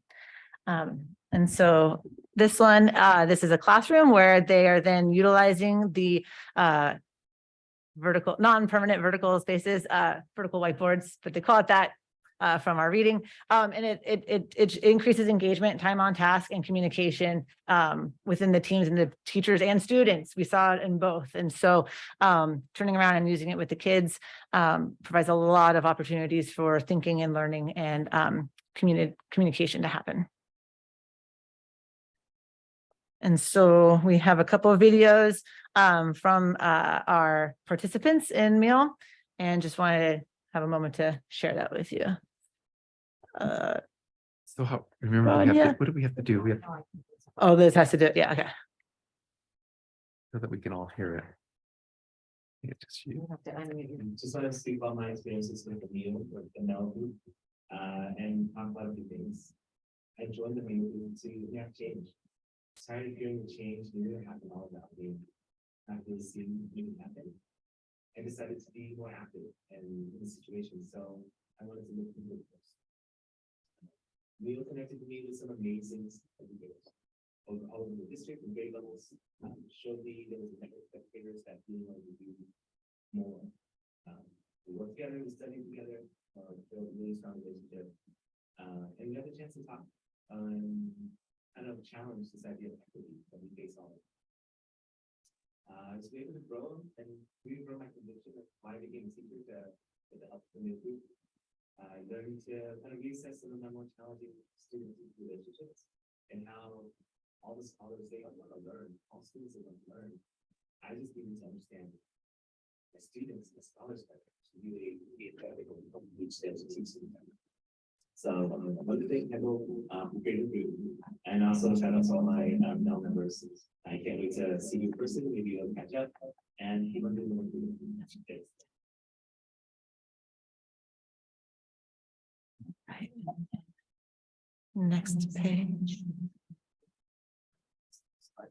J: And so this one, this is a classroom where they are then utilizing the non-permanent vertical spaces, vertical whiteboards, but they call it that from our reading. And it increases engagement, time on task, and communication within the teams and the teachers and students. We saw it in both. And so turning around and using it with the kids provides a lot of opportunities for thinking and learning and communication to happen. And so we have a couple of videos from our participants in meal, and just wanted to have a moment to share that with you.
E: So remember, what do we have to do? We have to,
J: oh, this has to do, yeah, okay.
E: so that we can all hear it. It's just you.
M: Just want to speak about my experiences with the meal, with the Mel group, and talk about a few things. I joined the meal group to have change. Started hearing the change needed to happen all about me. After seeing it happen, I decided to be more active in the situation. So I wanted to look into this. Neil connected me with some amazing educators all over the district and grade levels. Showed me there was a network of educators that really wanted to do more. We worked together, we studied together, built a really strong relationship. And we had the chance to talk. Kind of challenge this idea of equity that we face all. So we were able to grow and regrow my conviction of why I became a teacher to help the new group. I learned to kind of reassess some of my more challenging student relationships and how all the scholars, they want to learn, all students, they want to learn. I just needed to understand the students, the scholars better, to really be able to reach them to teach them better. So one thing I will great review, and also shout out to all my Mel members. I can't wait to see you in person. Maybe we'll catch up and keep on doing what we're doing. Thanks.
J: Right. Next page.
M: Hi.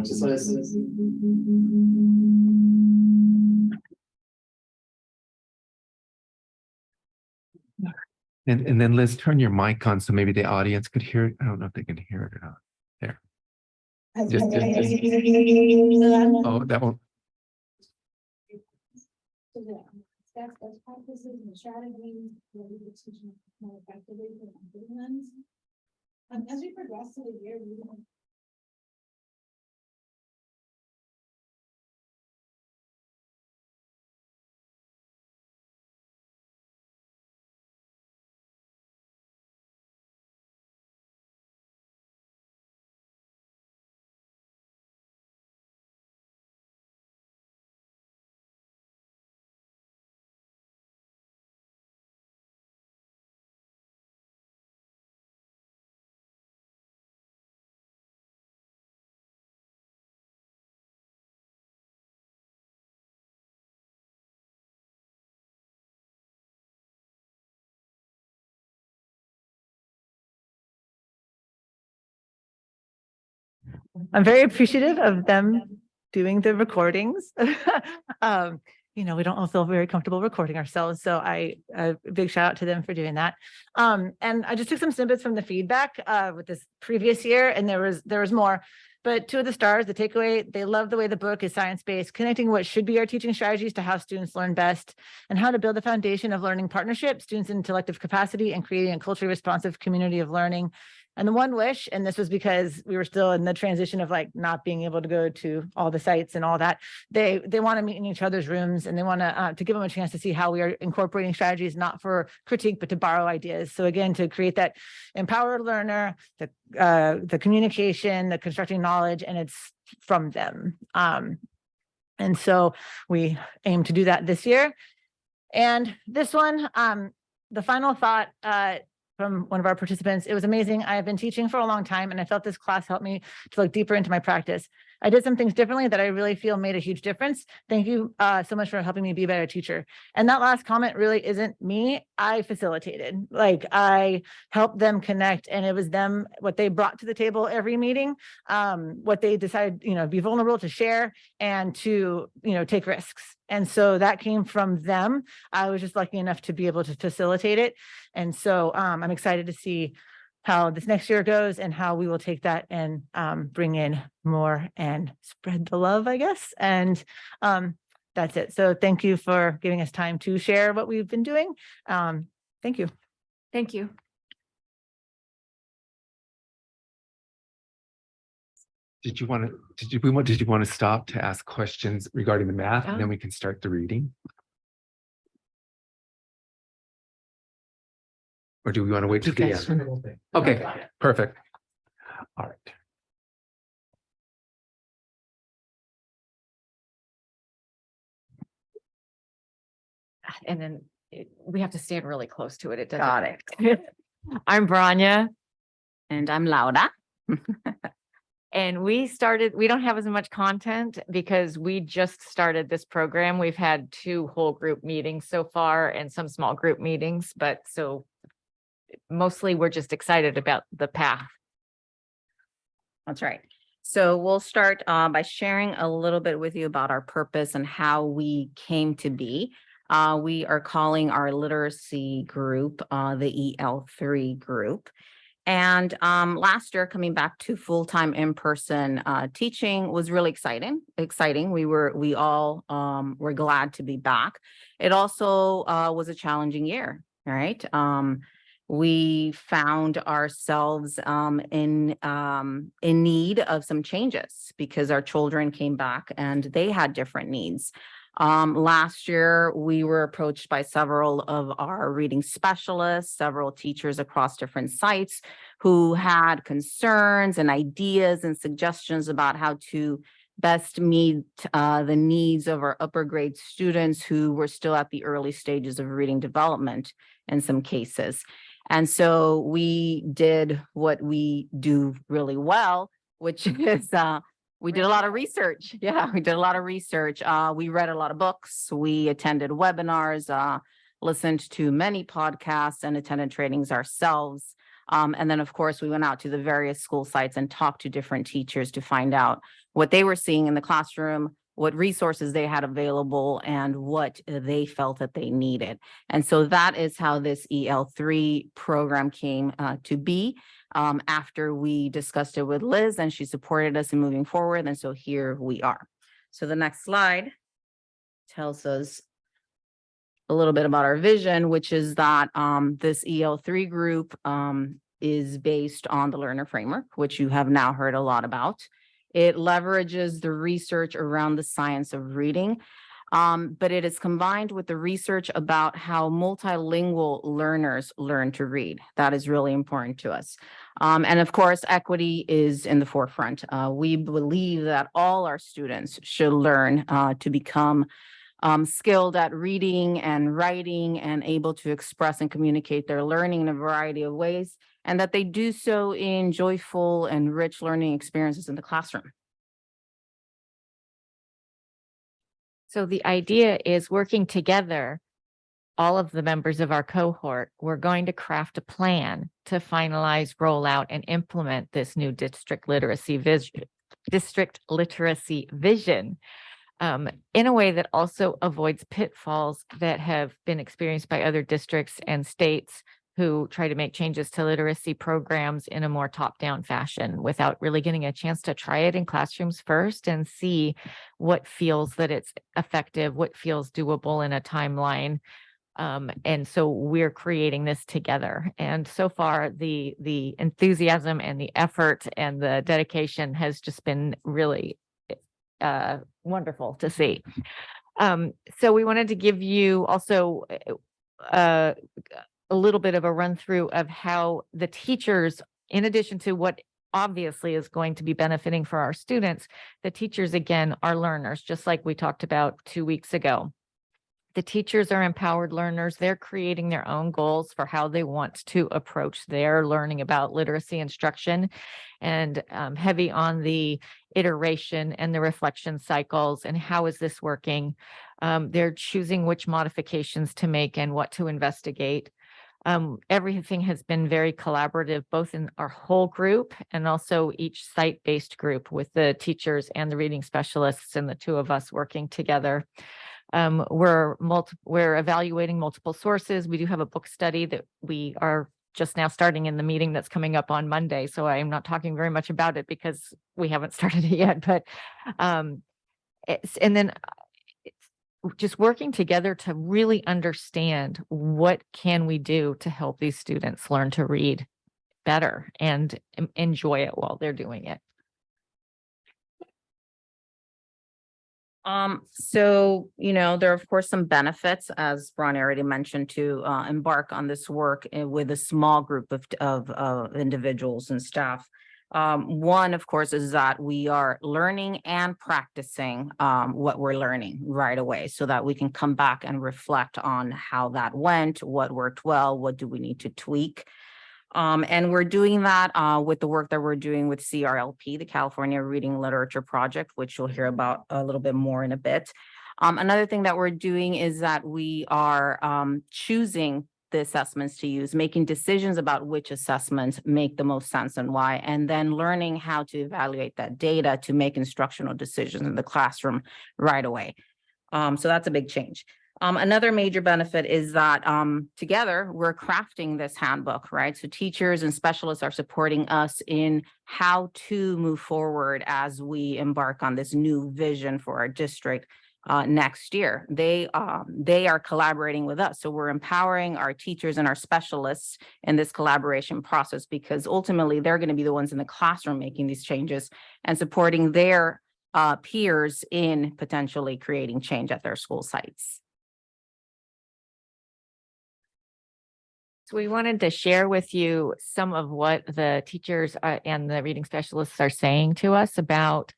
M: Just want to.
E: And then Liz, turn your mic on so maybe the audience could hear it. I don't know if they can hear it or not. There. Just- Oh, that one.
N: Best practices and strategies for teaching more effectively for improvements. As we progress through the year, we don't.
J: I'm very appreciative of them doing the recordings. You know, we don't all feel very comfortable recording ourselves, so a big shout out to them for doing that. And I just took some snippets from the feedback with this previous year, and there was more. But two of the stars, the takeaway, they love the way the book is science-based, connecting what should be our teaching strategies to how students learn best, and how to build the foundation of learning partnership, students' intellective capacity, and creating a culturally responsive community of learning. And the one wish, and this was because we were still in the transition of like not being able to go to all the sites and all that, they want to meet in each other's rooms, and they want to give them a chance to see how we are incorporating strategies, not for critique, but to borrow ideas. So again, to create that empowered learner, the communication, the constructing knowledge, and it's from them. And so we aim to do that this year. And this one, the final thought, from one of our participants. It was amazing. I have been teaching for a long time, and I felt this class helped me to look deeper into my practice. I did some things differently that I really feel made a huge difference. Thank you so much for helping me be a better teacher. And that last comment really isn't me. I facilitated, like I helped them connect, and it was them, what they brought to the table every meeting, what they decided, be vulnerable to share and to, take risks. And so that came from them. I was just lucky enough to be able to facilitate it. And so I'm excited to see how this next year goes and how we will take that and bring in more and spread the love, I guess. And that's it. So thank you for giving us time to share what we've been doing. Thank you.
K: Thank you.
E: Did you want to stop to ask questions regarding the math, and then we can start the reading? Or do we want to wait till the end? Okay, perfect. All right.
F: And then we have to stand really close to it. It doesn't. Got it. I'm Branya.
B: And I'm Laura.
F: And we don't have as much content because we just started this program. We've had 2 whole group meetings so far and some small group meetings, but so mostly we're just excited about the path.
B: That's right. So we'll start by sharing a little bit with you about our purpose and how we came to be. We are calling our literacy group the EL3 group. And last year, coming back to full-time in-person teaching was really exciting. We all were glad to be back. It also was a challenging year, right? We found ourselves in need of some changes because our children came back and they had different needs.
O: Last year, we were approached by several of our reading specialists, several teachers across different sites who had concerns and ideas and suggestions about how to best meet the needs of our upper grade students who were still at the early stages of reading development in some cases. And so we did what we do really well, which is we did a lot of research. Yeah, we did a lot of research. We read a lot of books. We attended webinars, listened to many podcasts, and attended trainings ourselves. And then, of course, we went out to the various school sites and talked to different teachers to find out what they were seeing in the classroom, what resources they had available, and what they felt that they needed. And so that is how this EL3 program came to be. After we discussed it with Liz, and she supported us in moving forward. And so here we are. So the next slide tells us a little bit about our vision, which is that this EL3 group is based on the learner framework, which you have now heard a lot about. It leverages the research around the science of reading, but it is combined with the research about how multilingual learners learn to read. That is really important to us. And of course, equity is in the forefront. We believe that all our students should learn to become skilled at reading and writing and able to express and communicate their learning in a variety of ways, and that they do so in joyful and rich learning experiences in the classroom.
L: So the idea is working together, all of the members of our cohort, we're going to craft a plan to finalize, roll out, and implement this new district literacy vision in a way that also avoids pitfalls that have been experienced by other districts and states who try to make changes to literacy programs in a more top-down fashion without really getting a chance to try it in classrooms first and see what feels that it's effective, what feels doable in a timeline. And so we're creating this together. And so far, the enthusiasm and the effort and the dedication has just been really wonderful to see. So we wanted to give you also a little bit of a run through of how the teachers, in addition to what obviously is going to be benefiting for our students, the teachers, again, are learners, just like we talked about 2 weeks ago. The teachers are empowered learners. They're creating their own goals for how they want to approach their learning about literacy instruction, and heavy on the iteration and the reflection cycles and how is this working. They're choosing which modifications to make and what to investigate. Everything has been very collaborative, both in our whole group and also each site-based group with the teachers and the reading specialists and the two of us working together. We're evaluating multiple sources. We do have a book study that we are just now starting in the meeting that's coming up on Monday. So I'm not talking very much about it because we haven't started it yet, but and then just working together to really understand what can we do to help these students learn to read better and enjoy it while they're doing it.
O: So, there are, of course, some benefits, as Ron already mentioned, to embark on this work with a small group of individuals and staff. One, of course, is that we are learning and practicing what we're learning right away so that we can come back and reflect on how that went, what worked well, what do we need to tweak. And we're doing that with the work that we're doing with CRLP, the California Reading Literature Project, which you'll hear about a little bit more in a bit. Another thing that we're doing is that we are choosing the assessments to use, making decisions about which assessments make the most sense and why, and then learning how to evaluate that data to make instructional decisions in the classroom right away. So that's a big change. Another major benefit is that together we're crafting this handbook, right? So teachers and specialists are supporting us in how to move forward as we embark on this new vision for our district next year. They are collaborating with us. So we're empowering our teachers and our specialists in this collaboration process, because ultimately they're going to be the ones in the classroom making these changes and supporting their peers in potentially creating change at their school sites.
P: So we wanted to share with you some of what the teachers and the reading specialists are saying to us about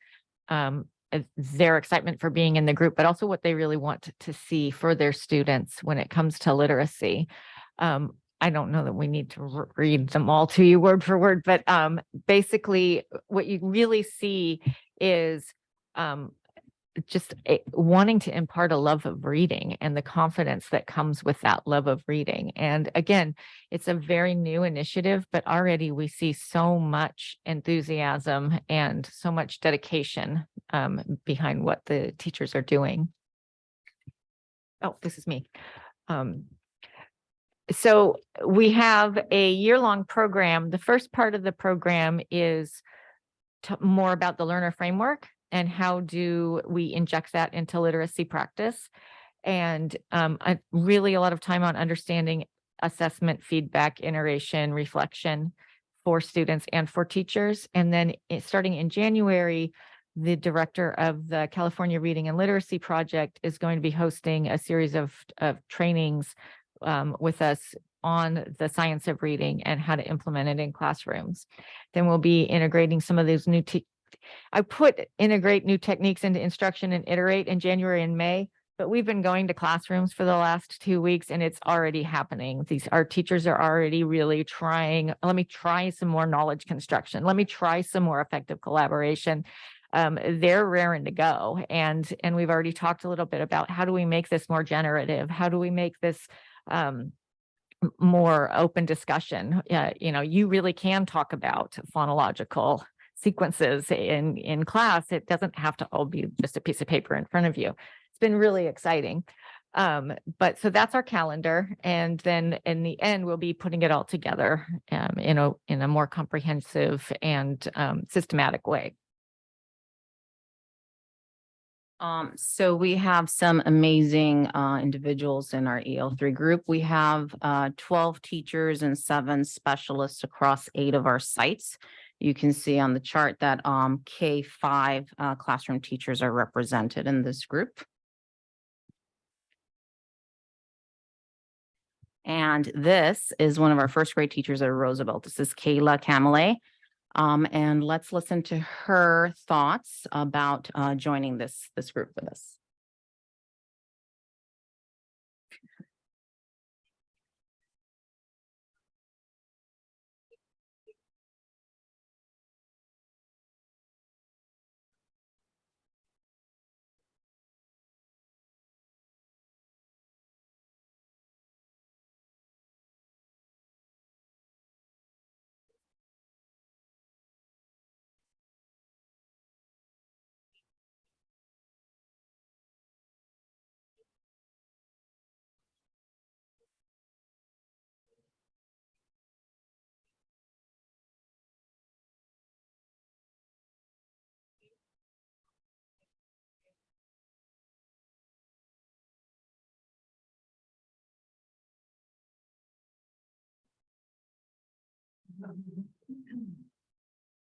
P: their excitement for being in the group, but also what they really want to see for their students when it comes to literacy. I don't know that we need to read them all to you word for word, but basically what you really see is just wanting to impart a love of reading and the confidence that comes with that love of reading. And again, it's a very new initiative, but already we see so much enthusiasm and so much dedication behind what the teachers are doing. Oh, this is me. So we have a year-long program. The first part of the program is more about the learner framework and how do we inject that into literacy practice. And really a lot of time on understanding assessment, feedback, iteration, reflection for students and for teachers. And then starting in January, the director of the California Reading and Literacy Project is going to be hosting a series of trainings with us on the science of reading and how to implement it in classrooms. Then we'll be integrating some of those new integrate new techniques into instruction and iterate in January and May, but we've been going to classrooms for the last 2 weeks and it's already happening. Our teachers are already really trying, let me try some more knowledge construction. Let me try some more effective collaboration. They're raring to go. And we've already talked a little bit about how do we make this more generative? How do we make this more open discussion? You really can talk about phonological sequences in class. It doesn't have to all be just a piece of paper in front of you. It's been really exciting. But so that's our calendar. And then in the end, we'll be putting it all together in a more comprehensive and systematic way.
O: So we have some amazing individuals in our EL3 group. We have 12 teachers and 7 specialists across 8 of our sites. You can see on the chart that K5 classroom teachers are represented in this group. And this is one of our first grade teachers at Roosevelt. This is Kayla Camille. And let's listen to her thoughts about joining this group with us.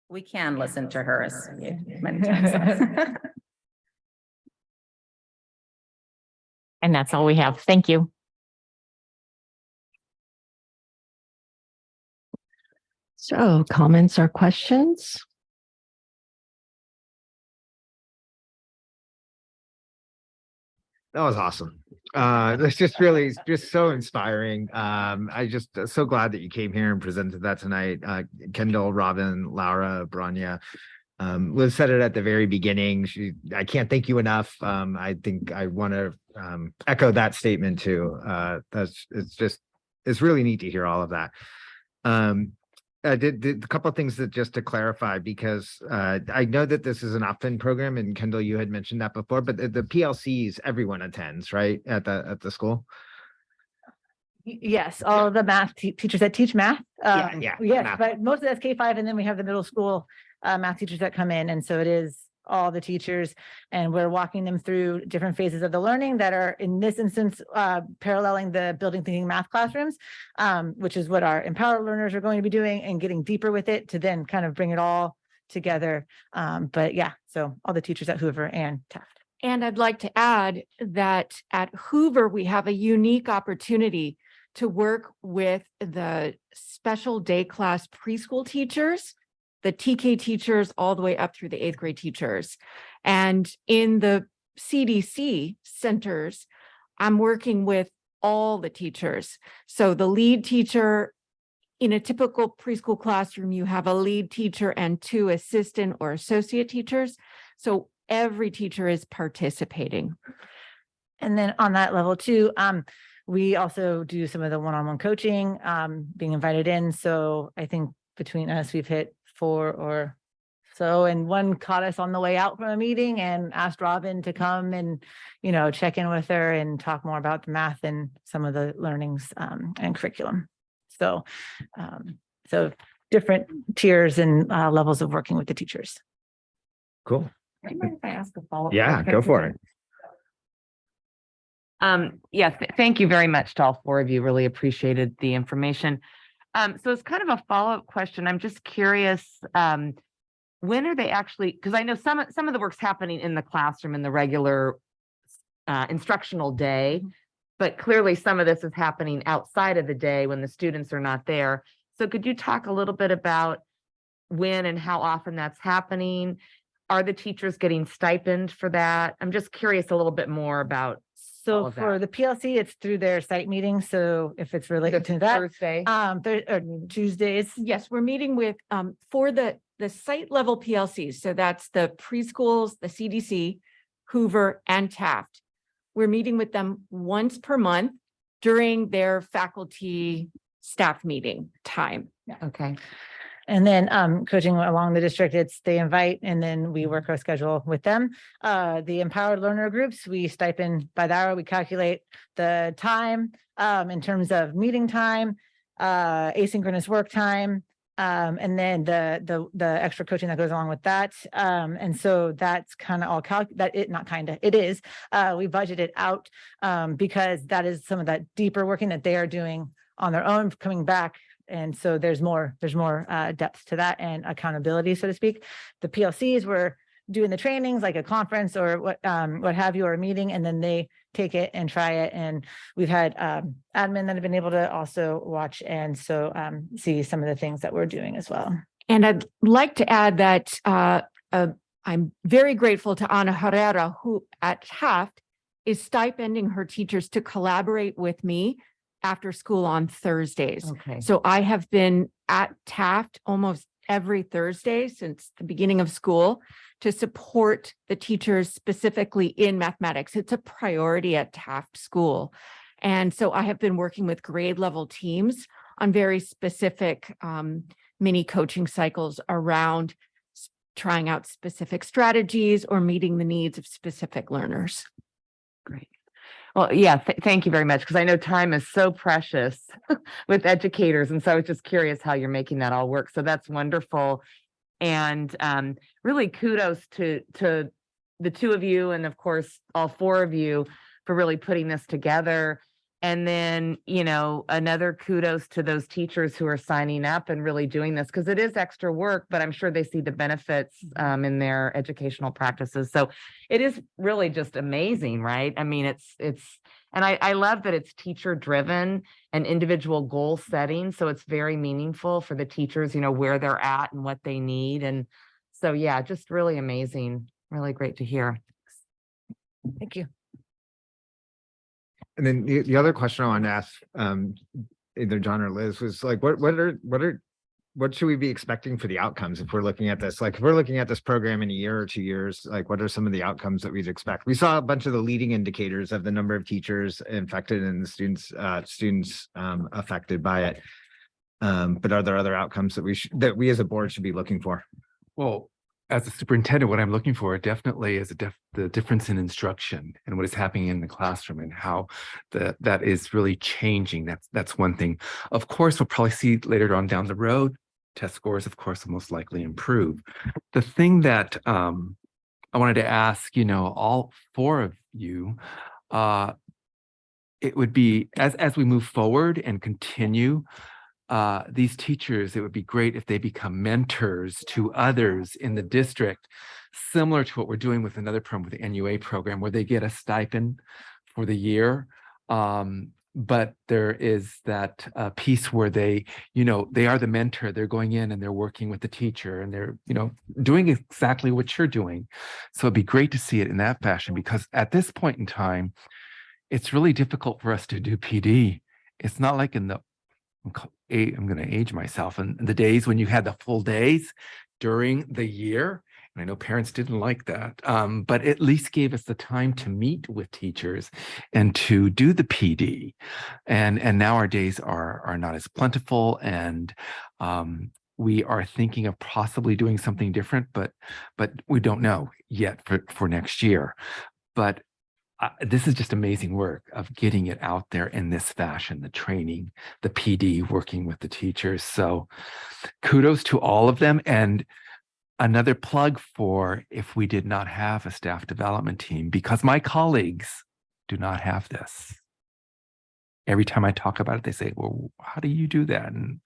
O: We can listen to her many times.
P: And that's all we have. Thank you.
A: So comments or questions?
C: That was awesome. That's just so inspiring. I just so glad that you came here and presented that tonight. Kendall, Robin, Laura, Branya. Liz said it at the very beginning. I can't thank you enough. I think I want to echo that statement too. It's really neat to hear all of that. I did a couple of things that just to clarify, because I know that this is an opt-in program, and Kendall, you had mentioned that before, but the PLCs everyone attends, right, at the school?
J: Yes, all of the math teachers that teach math.
C: Yeah,
J: Yes,
C: math.
J: but most of that's K5, and then we have the middle school math teachers that come in, and so it is all the teachers, and we're walking them through different phases of the learning that are, in this instance, paralleling the building thinking math classrooms, which is what our empowered learners are going to be doing, and getting deeper with it to then kind of bring it all together. But yeah, so all the teachers at Hoover and Taft.
H: And I'd like to add that at Hoover, we have a unique opportunity to work with the special day class preschool teachers, the TK teachers, all the way up through the 8th grade teachers. And in the CDC centers, I'm working with all the teachers. So the lead teacher, in a typical preschool classroom, you have a lead teacher and 2 assistant or associate teachers. So every teacher is participating.
J: And then on that level too, we also do some of the one-on-one coaching, being invited in. So I think between us, we've hit 4 or so, and one caught us on the way out from a meeting and asked Robin to come and, you know, check in with her and talk more about the math and some of the learnings and curriculum. So, so different tiers and levels of working with the teachers.
C: Cool.
F: Do you mind if I ask a follow-up?
C: Yeah,
F: question?
C: go for it.
F: Thank you very much to all 4 of you. Really appreciated the information. So it's kind of a follow-up question. I'm just curious, when are they actually, because I know some of the work's happening in the classroom in the regular instructional day, but clearly some of this is happening outside of the day when the students are not there. So could you talk a little bit about when and how often that's happening? Are the teachers getting stipend for that? I'm just curious a little bit more about all
J: So
F: of
J: for
F: that.
J: the PLC, it's through their site meetings. So if it's related to that,
F: Thursday.
J: or Tuesdays.
H: Yes, we're meeting with, for the site level PLCs. So that's the preschools, the CDC, Hoover, and Taft. We're meeting with them once per month during their faculty staff meeting time.
F: Okay.
J: And then coaching along the district, they invite and then we work our schedule with them. The empowered learner groups, we stipend by the hour, we calculate the time in terms of meeting time, asynchronous work time, and then the extra coaching that goes along with that. And so that's kind of all it is. We budget it out because that is some of that deeper working that they are doing on their own, coming back. And so there's more depth to that and accountability, so to speak. The PLCs were doing the trainings like a conference or what have you, or a meeting, and then they take it and try it. And we've had admin that have been able to also watch and so see some of the things that we're doing as well.
H: And I'd like to add that I'm very grateful to Ana Herrera, who at Taft is stipending her teachers to collaborate with me after school on Thursdays.
F: Okay.
H: So I have been at Taft almost every Thursday since the beginning of school to support the teachers specifically in mathematics. It's a priority at Taft School. And so I have been working with grade level teams on very specific mini coaching cycles around trying out specific strategies or meeting the needs of specific learners.
F: Great. Well, yeah, thank you very much, because I know time is so precious with educators. And so I was just curious how you're making that all work. So that's wonderful. And really kudos to the 2 of you, and of course, all 4 of you for really putting this together. And then, you know, another kudos to those teachers who are signing up and really doing this, because it is extra work, but I'm sure they see the benefits in their educational practices. So it is really just amazing, right? I mean, and I love that it's teacher driven and individual goal setting. So it's very meaningful for the teachers, you know, where they're at and what they need. And so, yeah, just really amazing. Really great to hear.
J: Thank you.
C: And then the other question I wanted to ask, either John or Liz, was like, what should we be expecting for the outcomes if we're looking at this? Like, if we're looking at this program in a year or 2 years, like, what are some of the outcomes that we'd expect? We saw a bunch of the leading indicators of the number of teachers infected and the students affected by it. But are there other outcomes that we as a board should be looking for?
E: Well, as a superintendent, what I'm looking for definitely is the difference in instruction and what is happening in the classroom and how that is really changing. That's one thing. Of course, we'll probably see later on down the road, test scores, of course, will most likely improve. The thing that I wanted to ask, you know, all 4 of you, it would be as we move forward and continue, these teachers, it would be great if they become mentors to others in the district, similar to what we're doing with another program, with the NUA program, where they get a stipend for the year. But there is that piece where they, they are the mentor. They're going in and they're working with the teacher and they're, doing exactly what you're doing. So it'd be great to see it in that fashion, because at this point in time, it's really difficult for us to do PD. It's not like in the, I'm going to age myself, in the days when you had the full days during the year. And I know parents didn't like that, but at least gave us the time to meet with teachers and to do the PD. And now our days are not as plentiful, and we are thinking of possibly doing something different, but we don't know yet for next year. But this is just amazing work of getting it out there in this fashion, the training, the PD, working with the teachers. So kudos to all of them. And another plug for if we did not have a staff development team, because my colleagues do not have this. Every time I talk about it, they say, well, how do you do that? And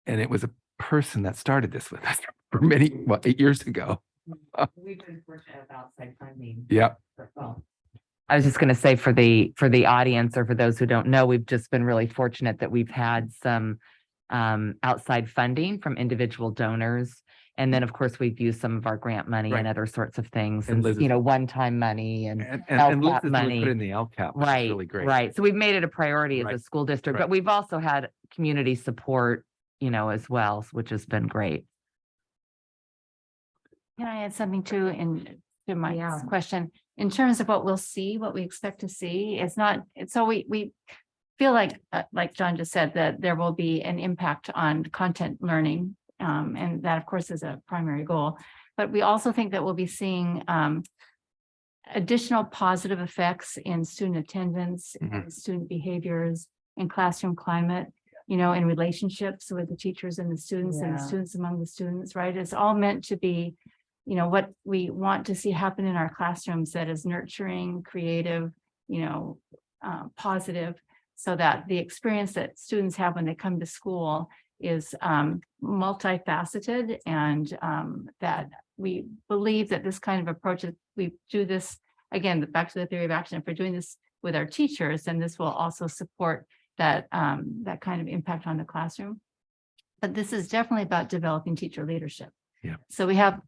E: it was a person that started this with us for 8 years ago.
F: We've been fortunate about outside funding.
E: Yeah.
F: Well, I was just going to say for the audience, or for those who don't know, we've just been really fortunate that we've had some outside funding from individual donors. And then, of course, we've used some of our grant money and other sorts of things, and one-time money and
E: Liz
F: LCAP money.
E: put in the LCAP, which is really great.
F: Right. So we've made it a priority as a school district, but we've also had community support, as well, which has been great.
B: Can I add something to Mike's question? In terms of what we'll see, what we expect to see, so we feel like John just said, that there will be an impact on content learning. And that, of course, is a primary goal. But we also think that we'll be seeing additional positive effects in student attendance, and student behaviors, and classroom climate, in relationships with the teachers and the students, and the students among the students, right? It's all meant to be, what we want to see happen in our classrooms, that is nurturing, creative, positive, so that the experience that students have when they come to school is multifaceted, and that we believe that this kind of approach, if we do this, again, back to the theory of action, if we're doing this with our teachers, then this will also support that kind of impact on the classroom. But this is definitely about developing teacher leadership.
E: Yeah.
B: So we have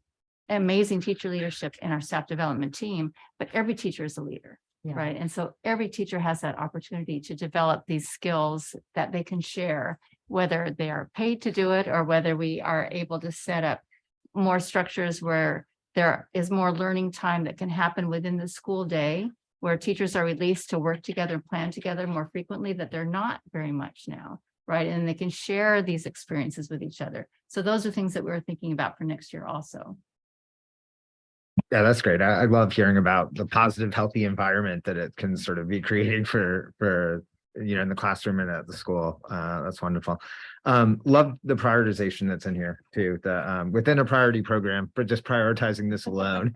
B: amazing teacher leadership in our staff development team, but every teacher is a leader.
F: Yeah.
B: Right. And so every teacher has that opportunity to develop these skills that they can share, whether they are paid to do it, or whether we are able to set up more structures where there is more learning time that can happen within the school day, where teachers are released to work together and plan together more frequently, that they're not very much now. Right. And they can share these experiences with each other. So those are things that we're thinking about for next year also.
C: Yeah, that's great. I love hearing about the positive, healthy environment that it can sort of be created for in the classroom and at the school. That's wonderful. Love the prioritization that's in here too. The within a priority program, but just prioritizing this alone.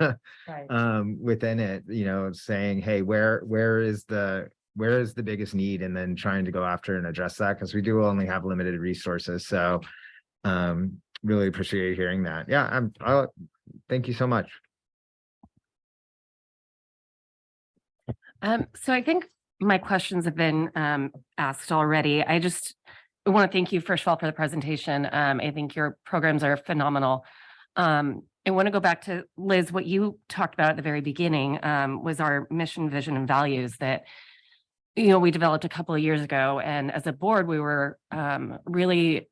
C: Within it, saying, hey, where is the biggest need, and then trying to go after and address that, because we do only have limited resources. So really appreciate hearing that. Yeah, thank you so much.
H: So I think my questions have been asked already. I just want to thank you, first of all, for the presentation. I think your programs are phenomenal. I want to go back to Liz, what you talked about at the very beginning was our mission, vision, and values that we developed a couple of years ago. And as a board, we were really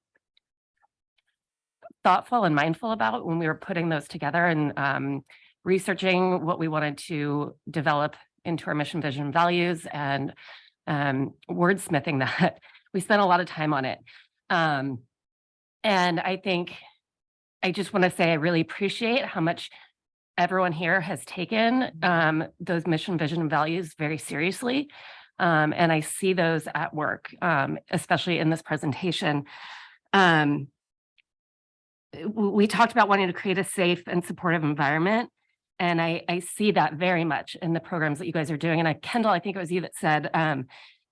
H: thoughtful and mindful about when we were putting those together, and researching what we wanted to develop into our mission, vision, values, and wordsmithing that. We spent a lot of time on it. And I think I just want to say I really appreciate how much everyone here has taken those mission, vision, and values very seriously. And I see those at work, especially in this presentation. We talked about wanting to create a safe and supportive environment. And I see that very much in the programs that you guys are doing. And Kendall, I think it was you that said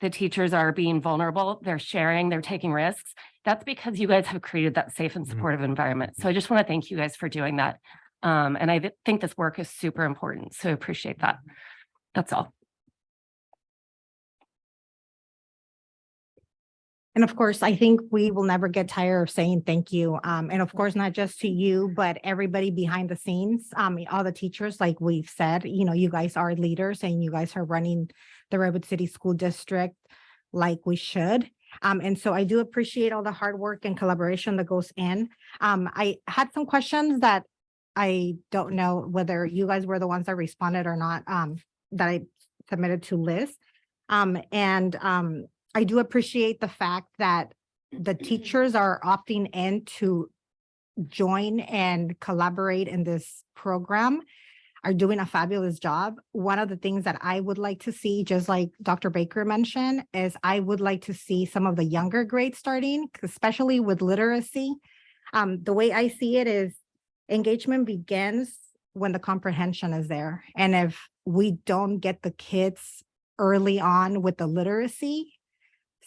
H: the teachers are being vulnerable, they're sharing, they're taking risks. That's because you guys have created that safe and supportive environment. So I just want to thank you guys for doing that. And I think this work is super important. So I appreciate that. That's all.
I: And of course, I think we will never get tired of saying thank you. And of course, not just to you, but everybody behind the scenes, all the teachers, like we've said, you guys are leaders and you guys are running the Redwood City School District like we should. And so I do appreciate all the hard work and collaboration that goes in. I had some questions that I don't know whether you guys were the ones that responded or not, that I submitted to Liz. I do appreciate the fact that the teachers are opting in to join and collaborate in this program, are doing a fabulous job. One of the things that I would like to see, just like Dr. Baker mentioned, is I would like to see some of the younger grades starting, especially with literacy. The way I see it is engagement begins when the comprehension is there. And if we don't get the kids early on with the literacy,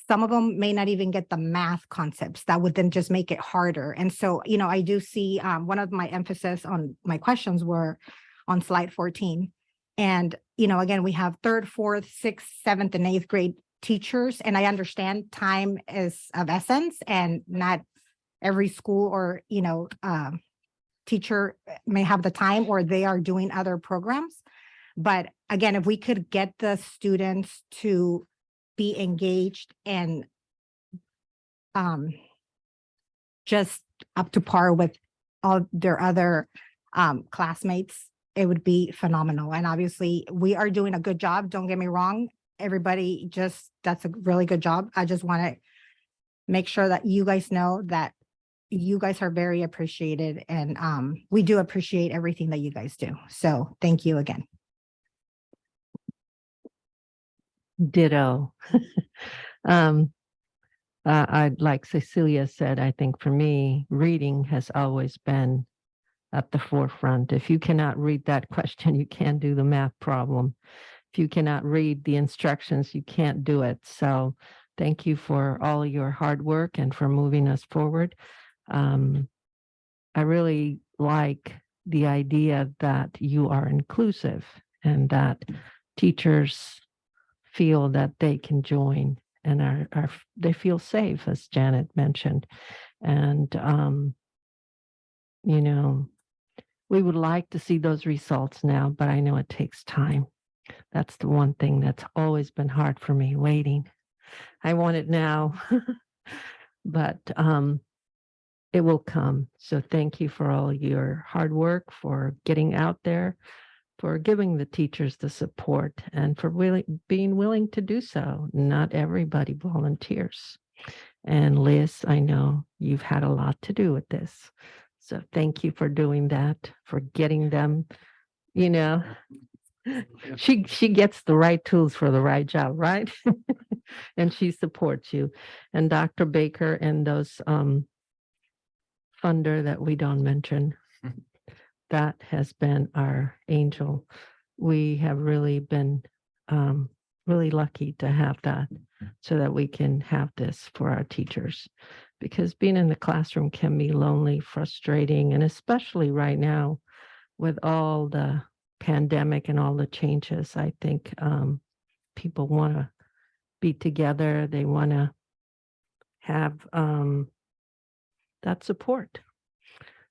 I: some of them may not even get the math concepts that would then just make it harder. And so, I do see one of my emphasis on my questions were on slide 14. And, again, we have 3rd, 4th, 6th, 7th, and 8th grade teachers. And I understand time is of essence and not every school or, teacher may have the time or they are doing other programs. But again, if we could get the students to be engaged and just up to par with all their other classmates, it would be phenomenal. And obviously we are doing a good job. Don't get me wrong. Everybody that's a really good job. I just want to make sure that you guys know that you guys are very appreciated. And we do appreciate everything that you guys do. So thank you again.
A: Ditto. I'd like Cecilia said, I think for me, reading has always been at the forefront. If you cannot read that question, you can't do the math problem. If you cannot read the instructions, you can't do it. So thank you for all your hard work and for moving us forward. I really like the idea that you are inclusive and that teachers feel that they can join and they feel safe, as Janet mentioned. And, we would like to see those results now, but I know it takes time. That's the one thing that's always been hard for me, waiting. I want it now, but it will come. So thank you for all your hard work, for getting out there, for giving the teachers the support, and for being willing to do so. Not everybody volunteers. And Liz, I know you've had a lot to do with this. So thank you for doing that, for getting them, she gets the right tools for the right job, right? And she supports you. And Dr. Baker and those funder that we don't mention, that has been our angel. We have really been really lucky to have that so that we can have this for our teachers, because being in the classroom can be lonely, frustrating, and especially right now with all the pandemic and all the changes, I think people want to be together. They want to have that support.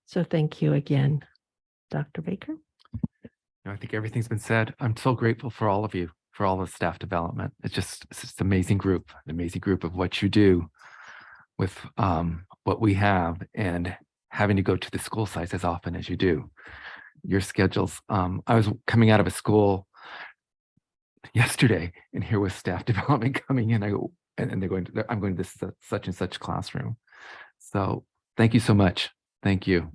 A: So thank you again, Dr. Baker.
E: I think everything's been said. I'm so grateful for all of you, for all the staff development. It's just an amazing group of what you do with what we have, and having to go to the school sites as often as you do. Your schedules. I was coming out of a school yesterday, and here was staff development coming in. I go, and they're going to, I'm going to this such and such classroom. So thank you so much. Thank you.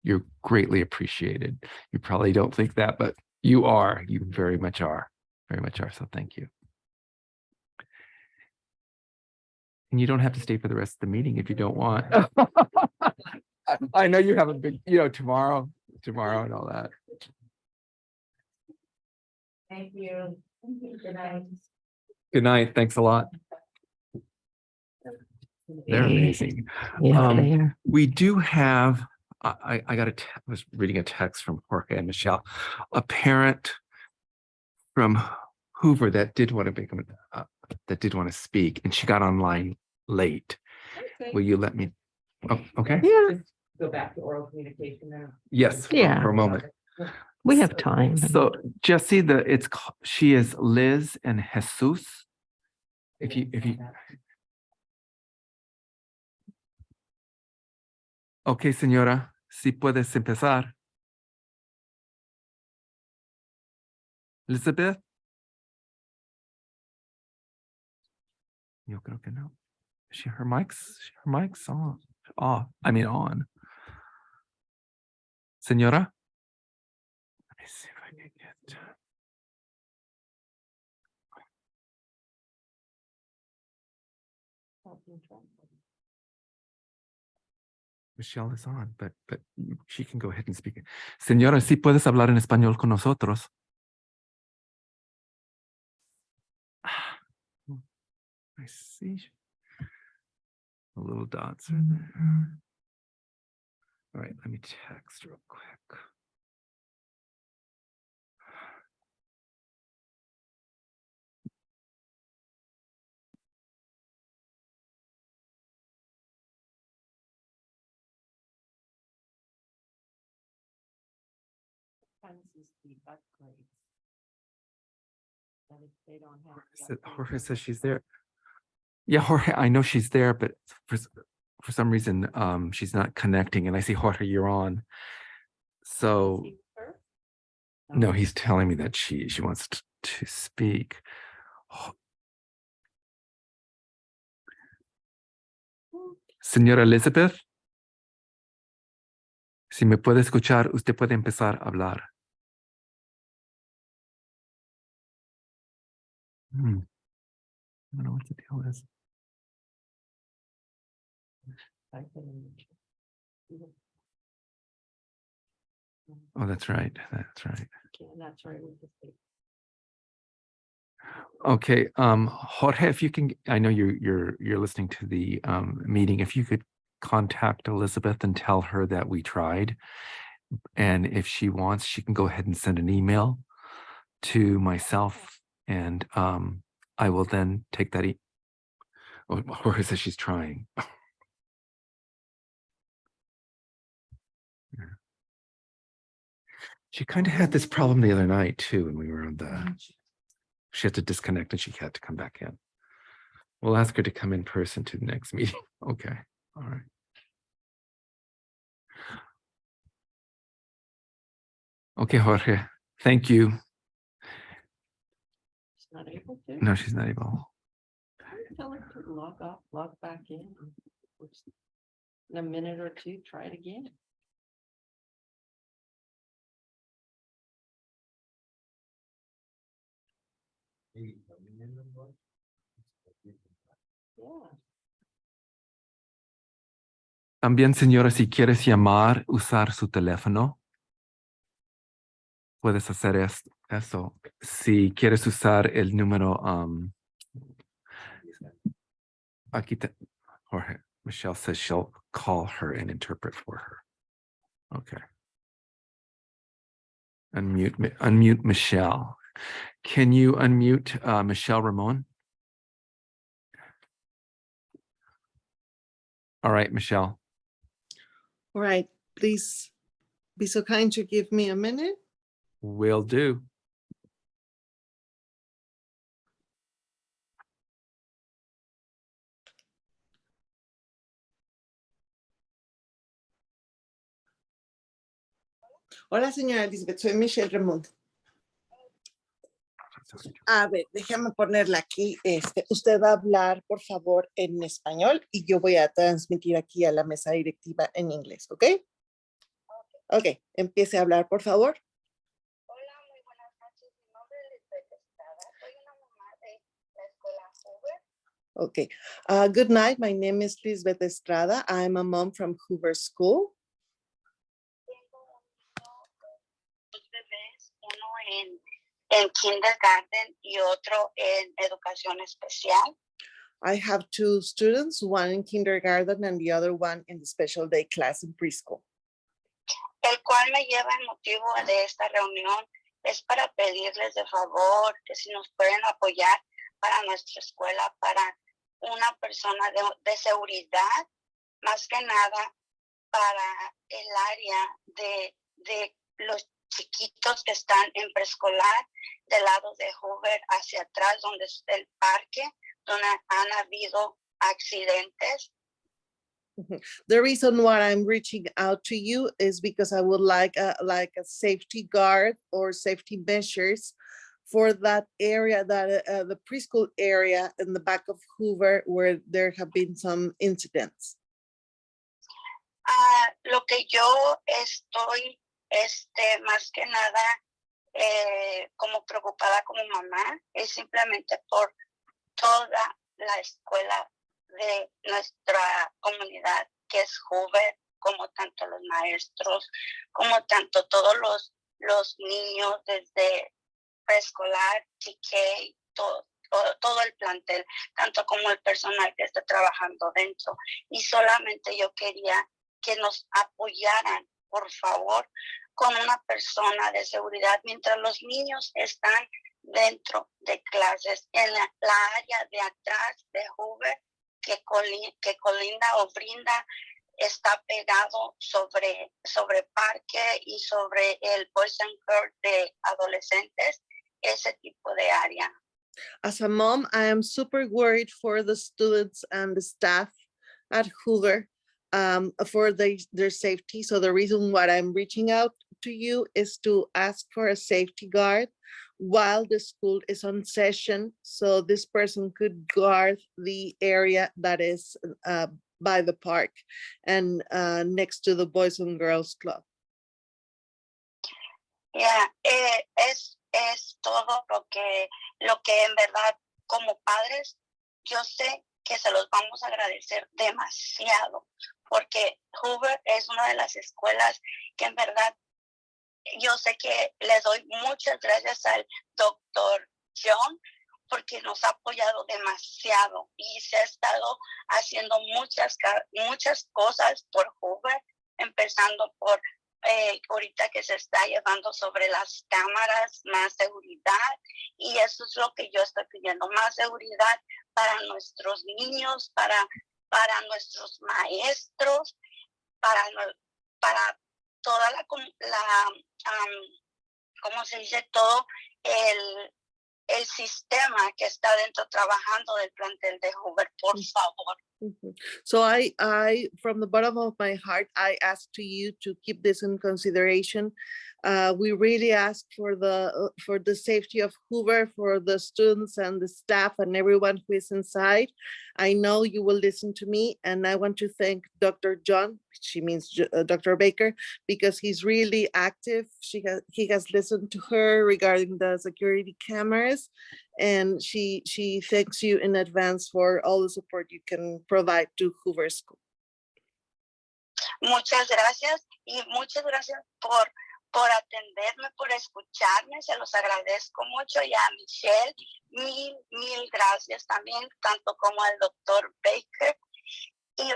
E: You're greatly appreciated. You probably don't think that, but you are. You very much are. Very much are. So thank you. And you don't have to stay for the rest of the meeting if you don't want. I know you have a big, tomorrow and all that.
J: Thank you. Good night.
E: Good night. Thanks a lot. They're amazing.
A: Yeah, they are.
E: We do have, I got was reading a text from Jorge and Michelle, a parent from Hoover that did want to become, that did want to speak, and she got online late. Will you let me? Oh, okay.
A: Yeah,
F: Go back to oral communication now.
E: Yes.
A: Yeah.
E: For a moment.
A: we have time.
E: So Jesse, she is Liz and Jesus. If you. Okay, señora, si puedes empezar. Elizabeth. Yo creo que no. Her mic's on. Off. I mean on. Señora. Let me see if I can get. Michelle is on, but she can go ahead and speak. Señora, si puedes hablar en español con nosotros. I see. The little dots are there. All right, let me text real quick. Jorge says she's there. Yeah, Jorge, I know she's there, but for some reason, she's not connecting. And I see Jorge, you're on. So no, he's telling me that she wants to speak. Señora Elizabeth, si me puede escuchar, usted puede empezar a hablar. I don't know what the deal is. Oh, that's right. That's right.
A: That's right.
E: Okay, Jorge, if you can, I know you're listening to the meeting. If you could contact Elizabeth and tell her that we tried, and if she wants, she can go ahead and send an email to myself, and I will then take that. Oh, Jorge says she's trying. She kind of had this problem the other night too, when we were on the. She had to disconnect and she had to come back in. We'll ask her to come in person to the next meeting. Okay. All right. Okay, Jorge. Thank you.
A: She's not able to.
E: No, she's not able.
A: Tell her to log off, log back in. In a minute or two, try it again. Yeah.
E: También, señora, si quieres llamar, usar su teléfono, puedes hacer eso. Si quieres usar el número, aquí Jorge, Michelle says she'll call her and interpret for her. Okay. Unmute Michelle. Can you unmute Michelle Ramon? All right, Michelle.
Q: All right, please be so kind to give me a minute.
E: Will do.
Q: Hola, señora Elizabeth, soy Michelle Ramón. A ver, déjame ponerla aquí. Usted va a hablar, por favor, en español y yo voy a transmitir aquí a la mesa directiva en inglés, ¿ok? Ok, empiece a hablar, por favor.
N: Hola, muy buenas noches. Mi nombre es Lisbeth Estrada. Soy una mamá de la escuela Hoover.
Q: Okay. Good night. My name is Lisbeth Estrada. I'm a mom from Hoover School.
N: Tengo dos bebés, uno en
R: en kindergarten y otro en educación especial.
Q: I have 2 students, one in kindergarten and the other one in the special day class in preschool.
R: El cual me lleva el motivo de esta reunión es para pedirles de favor que si nos pueden apoyar para nuestra escuela, para una persona de seguridad, más que nada para el área de los chiquitos que están en preescolar, del lado de Hoover hacia atrás, donde está el parque, donde han habido accidentes.
Q: The reason why I'm reaching out to you is because I would like a safety guard or safety measures for that area, that the preschool area in the back of Hoover where there have been some incidents.
R: Lo que yo estoy, más que nada, como preocupada como mamá, es simplemente por toda la escuela de nuestra comunidad, que es Hoover, como tanto los maestros, como tanto todos los niños desde preescolar, TK, todo el plantel, tanto como el personal que está trabajando dentro. Y solamente yo quería que nos apoyaran, por favor, con una persona de seguridad mientras los niños están dentro de clases en la área de atrás de Hoover, que colinda o brinda, está pegado sobre parque y sobre el Boys and Girls de adolescentes, ese tipo de área.
Q: As a mom, I am super worried for the students and the staff at Hoover for their safety. So the reason why I'm reaching out to you is to ask for a safety guard while the school is on session. So this person could guard the area that is by the park and next to the Boys and Girls Club.
R: Yeah, es todo lo que en verdad como padres yo sé que se los vamos a agradecer demasiado, porque Hoover es una de las escuelas que en verdad yo sé que le doy muchas gracias al doctor John, porque nos ha apoyado demasiado y se ha estado haciendo muchas cosas por Hoover, empezando por ahorita que se está llevando sobre las cámaras, más seguridad, y eso es lo que yo estoy pidiendo, más seguridad para nuestros niños, para nuestros maestros, para toda ¿cómo se dice? Todo el sistema que está dentro trabajando del plantel de Hoover, por favor.
Q: So I, from the bottom of my heart, I ask to you to keep this in consideration. We really ask for the safety of Hoover, for the students and the staff and everyone who is inside. I know you will listen to me, and I want to thank Dr. John, she means Dr. Baker, because he's really active. He has listened to her regarding the security cameras, and she thanks you in advance for all the support you can provide to Hoover School.
R: Muchas gracias y muchas gracias por atenderme, por escucharme, se los agradezco mucho, y a Michelle, mil gracias también, tanto como al doctor Baker, y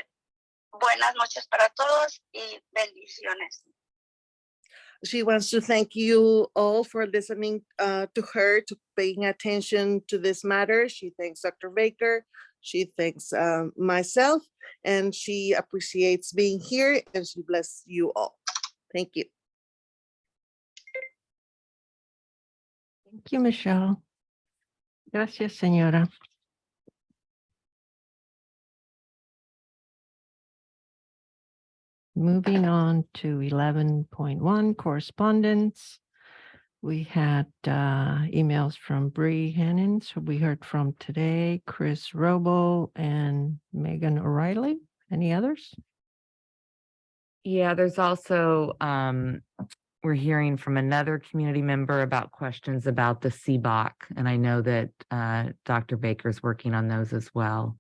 R: buenas noches para todos y bendiciones.
Q: She wants to thank you all for listening to her, to paying attention to this matter. She thanks Dr. Baker, she thanks myself, and she appreciates being here, and she bless you all. Thank you.
A: Thank you, Michelle. Gracias, señora. Moving on to 11.1 correspondence. We had emails from Bree Hennins, who we heard from today, Chris Robo and Megan O'Reilly. Any others?
F: Yeah, there's also, we're hearing from another community member about questions about the CBOC, and I know that Dr. Baker's working on those as well.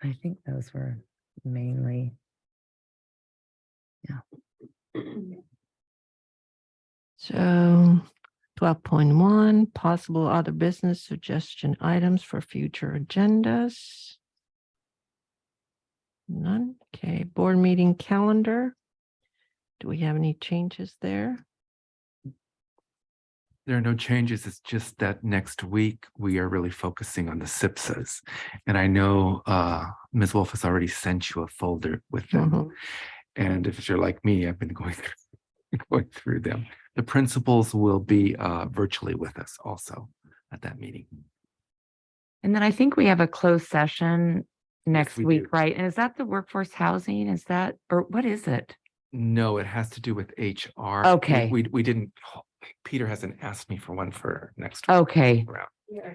F: I think those were mainly, yeah.
A: So 12.1, possible other business suggestion items for future agendas. None. Okay, board meeting calendar. Do we have any changes there?
E: There are no changes. It's just that next week we are really focusing on the SIPSAs. And I know Ms. Wolf has already sent you a folder with them.
A: Mhm.
E: And if you're like me, I've been going through them. The principals will be virtually with us also at that meeting.
F: And then I think we have a closed session next
E: we
F: week,
E: do.
F: right? And is that the workforce housing? Is that, or what is it?
E: No, it has to do with HR.
F: Okay.
E: We didn't, Peter hasn't asked me for one for next week.
F: Okay,
E: round.
A: Yeah,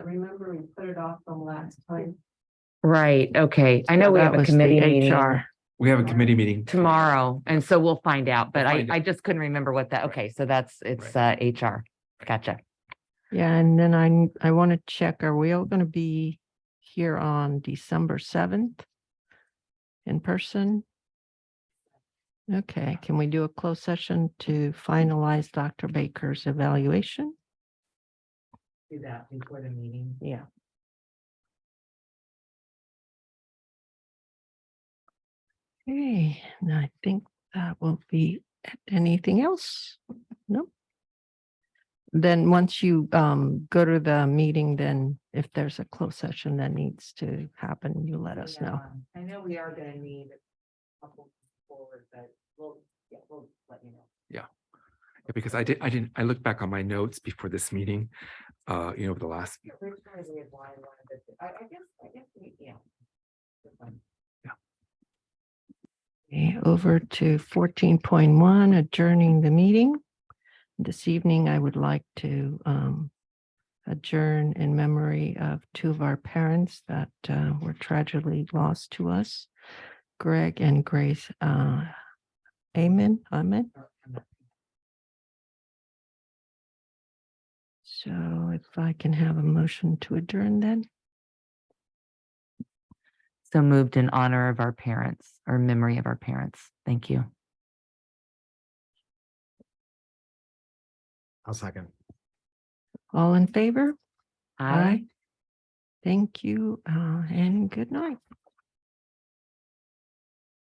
A: remember we put it off from last time.
F: right, okay. I know we
A: That
F: have a
A: was the
F: committee meeting
A: HR.
E: We have a committee meeting.
F: tomorrow, and so we'll find out, but
E: We'll
F: I,
E: find out.
F: I just couldn't remember what that, okay, so that's, it's HR. Gotcha.
A: Yeah, and then I want to check, are we all going to be here on December 7th in person? Okay, can we do a closed session to finalize Dr. Baker's evaluation?
F: Do that before the meeting.
A: Yeah. Okay, and I think that will be it. Anything else? No. Then once you go to the meeting, then if there's a closed session that needs to happen, you let us know.
F: I know we are gonna need a couple forward, but we'll let you know.
E: Yeah, because I looked back on my notes before this meeting, the last.
F: Originally, we had wanted one of the, I guess, yeah.
A: Okay, over to 14.1, adjourning the meeting. This evening, I would like to adjourn in memory of two of our parents that were tragically lost to us, Greg and Grace. Amen. So if I can have a motion to adjourn then.
F: So moved in honor of our parents, or memory of our parents. Thank you.
C: I'll second.
A: All in favor?
F: Aye.
A: Thank you and good night.